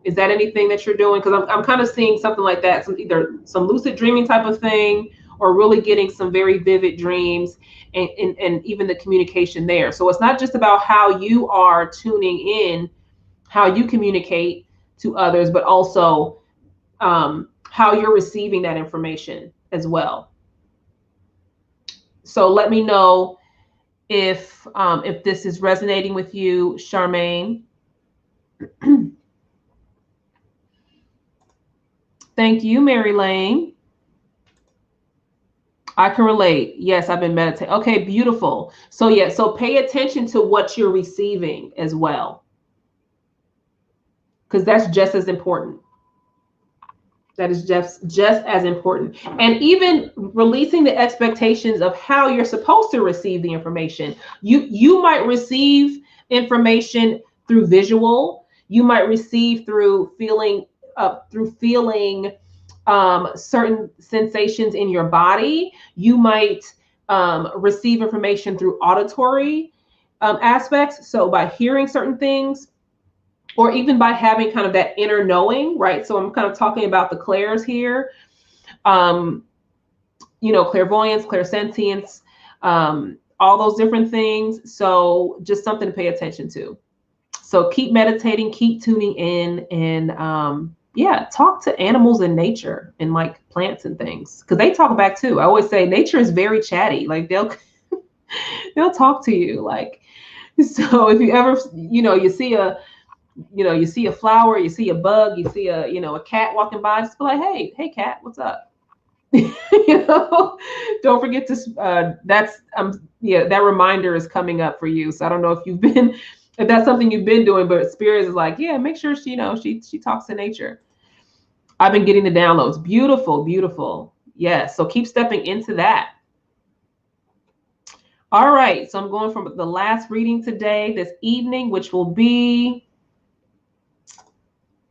is that anything that you're doing? Because I'm kind of seeing something like that, either some lucid dreaming type of thing, or really getting some very vivid dreams, and even the communication there. So it's not just about how you are tuning in, how you communicate to others, but also how you're receiving that information as well. So let me know if this is resonating with you, Charmaine. Thank you, Mary Lane. I can relate. Yes, I've been meditating. Okay, beautiful. So yeah, so pay attention to what you're receiving as well, because that's just as important. That is just as important. And even releasing the expectations of how you're supposed to receive the information. You might receive information through visual. You might receive through feeling certain sensations in your body. You might receive information through auditory aspects. So by hearing certain things, or even by having kind of that inner knowing, right? So I'm kind of talking about the clairs here, clairvoyance, clairsentience, all those different things. So just something to pay attention to. So keep meditating, keep tuning in, and talk to animals in nature, and like plants and things, because they talk back too. I always say nature is very chatty. Like they'll talk to you. Like, so if you ever, you see a flower, you see a bug, you see a cat walking by, just be like, hey cat, what's up? Don't forget to that reminder is coming up for you. So I don't know if that's something you've been doing, but Spirit is like, yeah, make sure she talks to nature. I've been getting the downloads. Beautiful, beautiful. Yes. So keep stepping into that. All right. So I'm going from the last reading today, this evening, which will be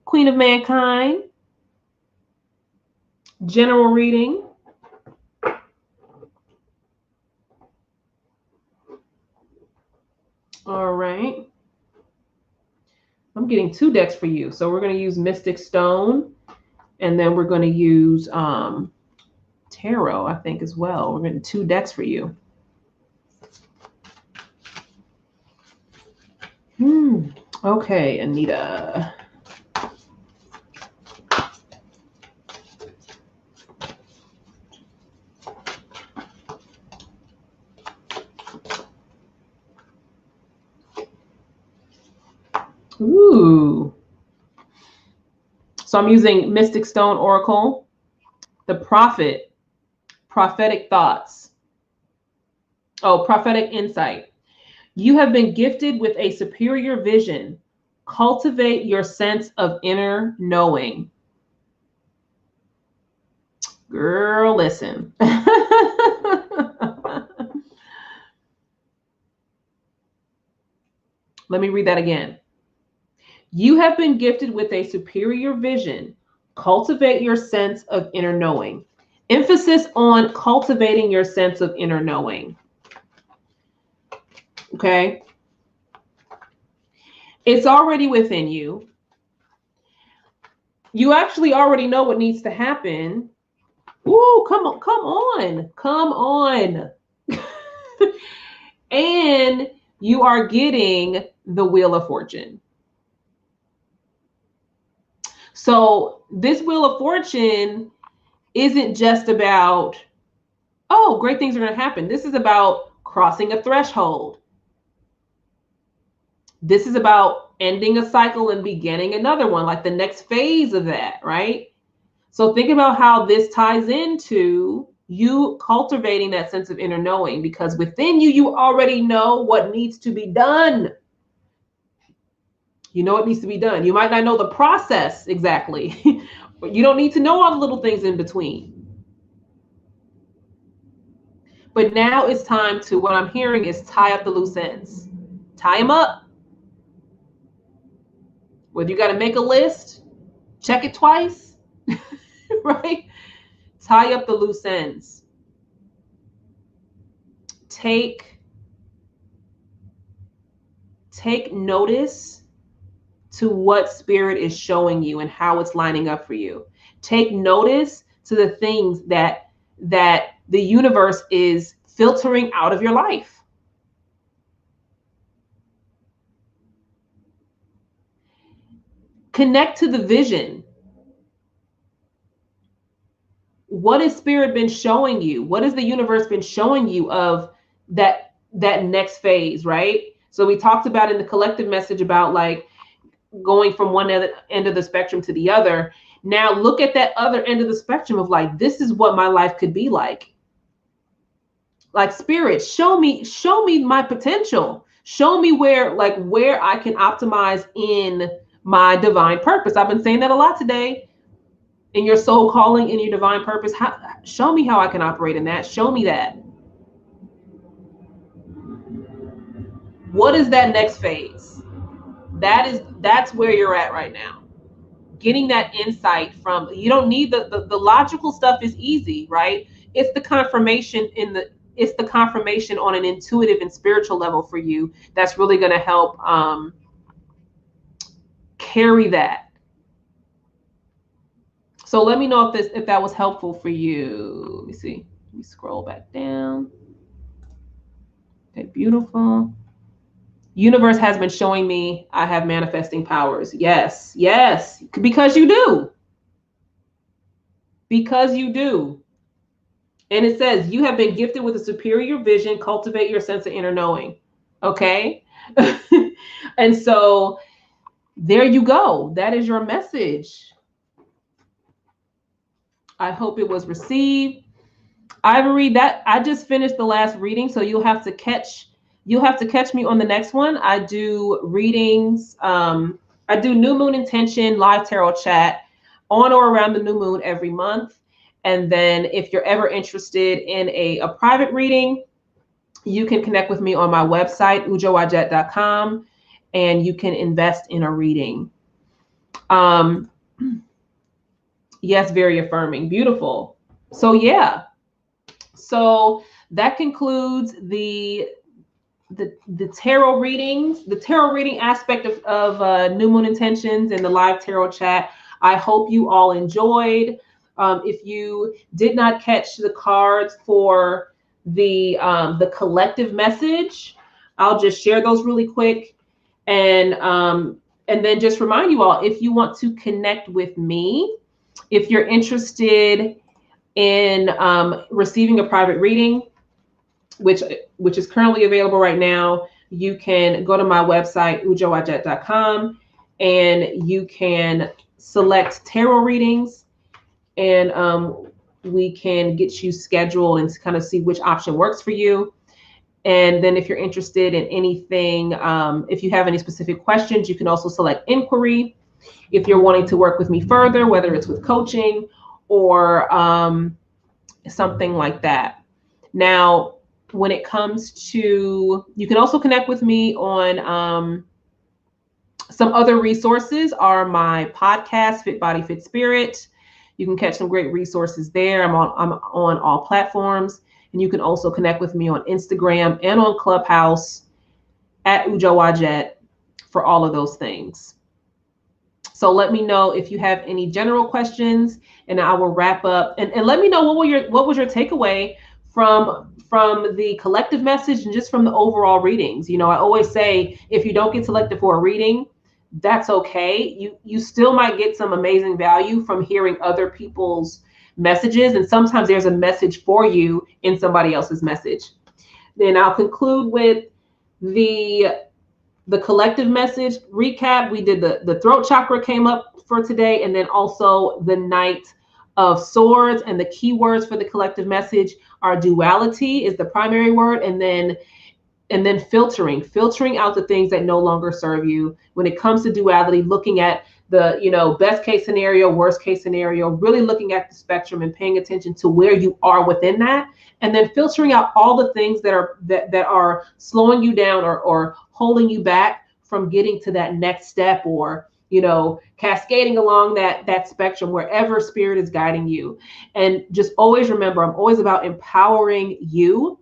Queen of Mankind, general reading. All right. I'm getting 2 decks for you. So we're going to use Mystic Stone, and then we're going to use Tarot, I think, as well. We're getting 2 decks for you. Okay, Anita. Ooh. So I'm using Mystic Stone Oracle, the Prophet, Prophetic Thoughts. Oh, Prophetic Insight. You have been gifted with a superior vision Cultivate your sense of inner knowing. Girl, listen. Let me read that again. You have been gifted with a superior vision. Cultivate your sense of inner knowing. Emphasis on cultivating your sense of inner knowing. Okay? It's already within you. You actually already know what needs to happen. Ooh, come on, come on, come on. And you are getting the Wheel of Fortune. So this Wheel of Fortune isn't just about, oh, great things are going to happen. This is about crossing a threshold. This is about ending a cycle and beginning another one, like the next phase of that, right? So think about how this ties into you cultivating that sense of inner knowing, because within you, you already know what needs to be done. You know what needs to be done. You might not know the process exactly, but you don't need to know all the little things in between. But now it's time to, what I'm hearing is tie up the loose ends. Tie them up. Whether you got to make a list, check it twice, right? Tie up the loose ends. Take notice to what spirit is showing you and how it's lining up for you. Take notice to the things that the universe is filtering out of your life. Connect to the vision. What has spirit been showing you? What has the universe been showing you of that next phase, right? So we talked about in the collective message about like going from one end of the spectrum to the other. Now look at that other end of the spectrum of like, this is what my life could be like. Like, spirit, show me my potential. Show me where I can optimize in my divine purpose. I've been saying that a lot today. In your soul calling, in your divine purpose, show me how I can operate in that. Show me that. What is that next phase? That's where you're at right now. Getting that insight from, you don't need the logical stuff is easy, right? It's the confirmation on an intuitive and spiritual level for you that's really going to help carry that. So let me know if that was helpful for you. Let me see. Let me scroll back down. Okay, beautiful. Universe has been showing me I have manifesting powers. Yes, yes, because you do. Because you do. And it says, you have been gifted with a superior vision. Cultivate your sense of inner knowing. Okay. And so there you go. That is your message. I hope it was received. Ivory, that I just finished the last reading, so you'll have to catch me on the next one. I do readings. I do new moon intention live tarot chat on or around the new moon every month. And then if you're ever interested in a private reading, you can connect with me on my website, ujowajet.com, and you can invest in a reading. Yes, very affirming. Beautiful. So yeah. So that concludes the tarot readings, the tarot reading aspect of new moon intentions and the live tarot chat. I hope you all enjoyed. If you did not catch the cards for the collective message, I'll just share those really quick, and then just remind you all, if you want to connect with me, if you're interested in receiving a private reading, which is currently available right now, you can go to my website, ujowajet.com, and you can select tarot readings, and we can get you scheduled and kind of see which option works for you. And then if you're interested in anything, if you have any specific questions, you can also select inquiry. If you're wanting to work with me further, whether it's with coaching or something like that. Now, when it comes to, you can also connect with me on some other resources are my podcast, Fit Body, Fit Spirit. You can catch some great resources there. I'm on all platforms. And you can also connect with me on Instagram and on Clubhouse at Ujo for all of those things. So let me know if you have any general questions, and I will wrap up. And let me know what was your takeaway from the collective message and just from the overall readings. You know, I always say, if you don't get selected for a reading, that's okay. You still might get some amazing value from hearing other people's messages. And sometimes there's a message for you in somebody else's message. Then I'll conclude with the collective message recap. We did the throat chakra came up for today, and then also the Knight of Swords. And the keywords for the collective message are duality is the primary word, and then filtering out the things that no longer serve you. When it comes to duality, looking at the, you know, best case scenario, worst case scenario, really looking at the spectrum and paying attention to where you are within that, and then filtering out all the things that are slowing you down or holding you back from getting to that next step, or, you know, cascading along that spectrum wherever spirit is guiding you. And just always remember, I'm always about empowering you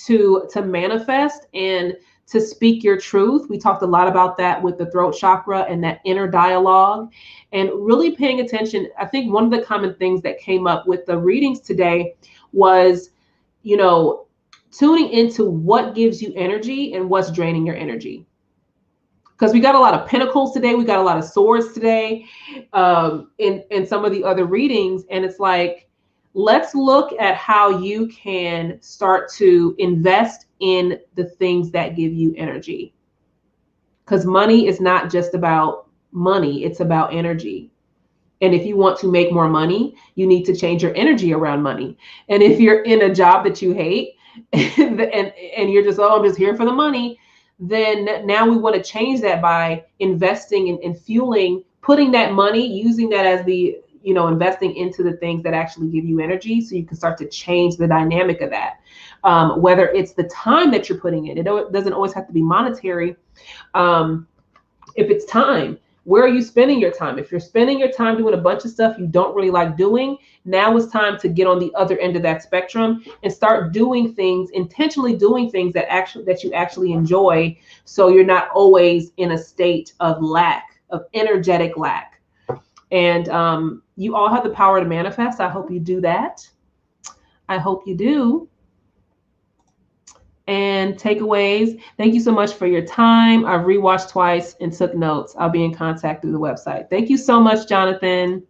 to manifest and to speak your truth. We talked a lot about that with the throat chakra and that inner dialogue, and really paying attention. I think one of the common things that came up with the readings today was, you know, tuning into what gives you energy and what's draining your energy. Because we got a lot of pentacles today, we got a lot of swords today, in some of the other readings, and it's like, let's look at how you can start to invest in the things that give you energy. Because money is not just about money, it's about energy. And if you want to make more money, you need to change your energy around money. And if you're in a job that you hate and you're just, oh, I'm just here for the money, then now we want to change that by investing in fueling, putting that money, using that as the, you know, investing into the things that actually give you energy, so you can start to change the dynamic of that. Whether it's the time that you're putting in, it doesn't always have to be monetary. If it's time, where are you spending your time? If you're spending your time doing a bunch of stuff you don't really like doing, now it's time to get on the other end of that spectrum and start doing things, intentionally doing things that you actually enjoy, so you're not always in a state of lack, of energetic lack. And you all have the power to manifest. I hope you do that. I hope you do. And takeaways. Thank you so much for your time. I've rewatched twice and took notes. I'll be in contact through the website. Thank you so much, Jonathan.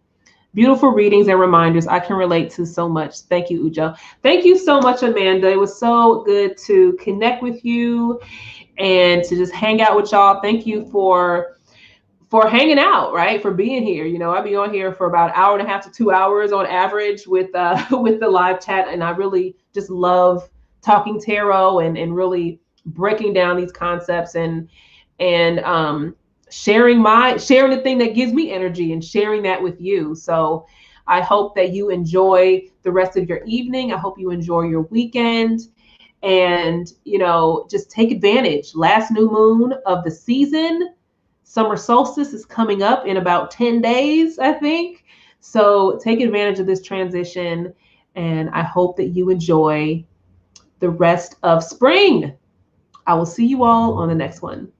Beautiful readings and reminders. I can relate to so much. Thank you, Ujo. Thank you so much, Amanda. It was so good to connect with you and to just hang out with y'all. Thank you for hanging out, right? For being here. You know, I'll be on here for about 1.5 to 2 hours on average with the live chat. And I really just love talking tarot and really breaking down these concepts and sharing the thing that gives me energy and sharing that with you. So I hope that you enjoy the rest of your evening. I hope you enjoy your weekend, and, you know, just take advantage. Last new moon of the season. Summer solstice is coming up in about 10 days, I think. So take advantage of this transition, and I hope that you enjoy the rest of spring. I will see you all on the next one.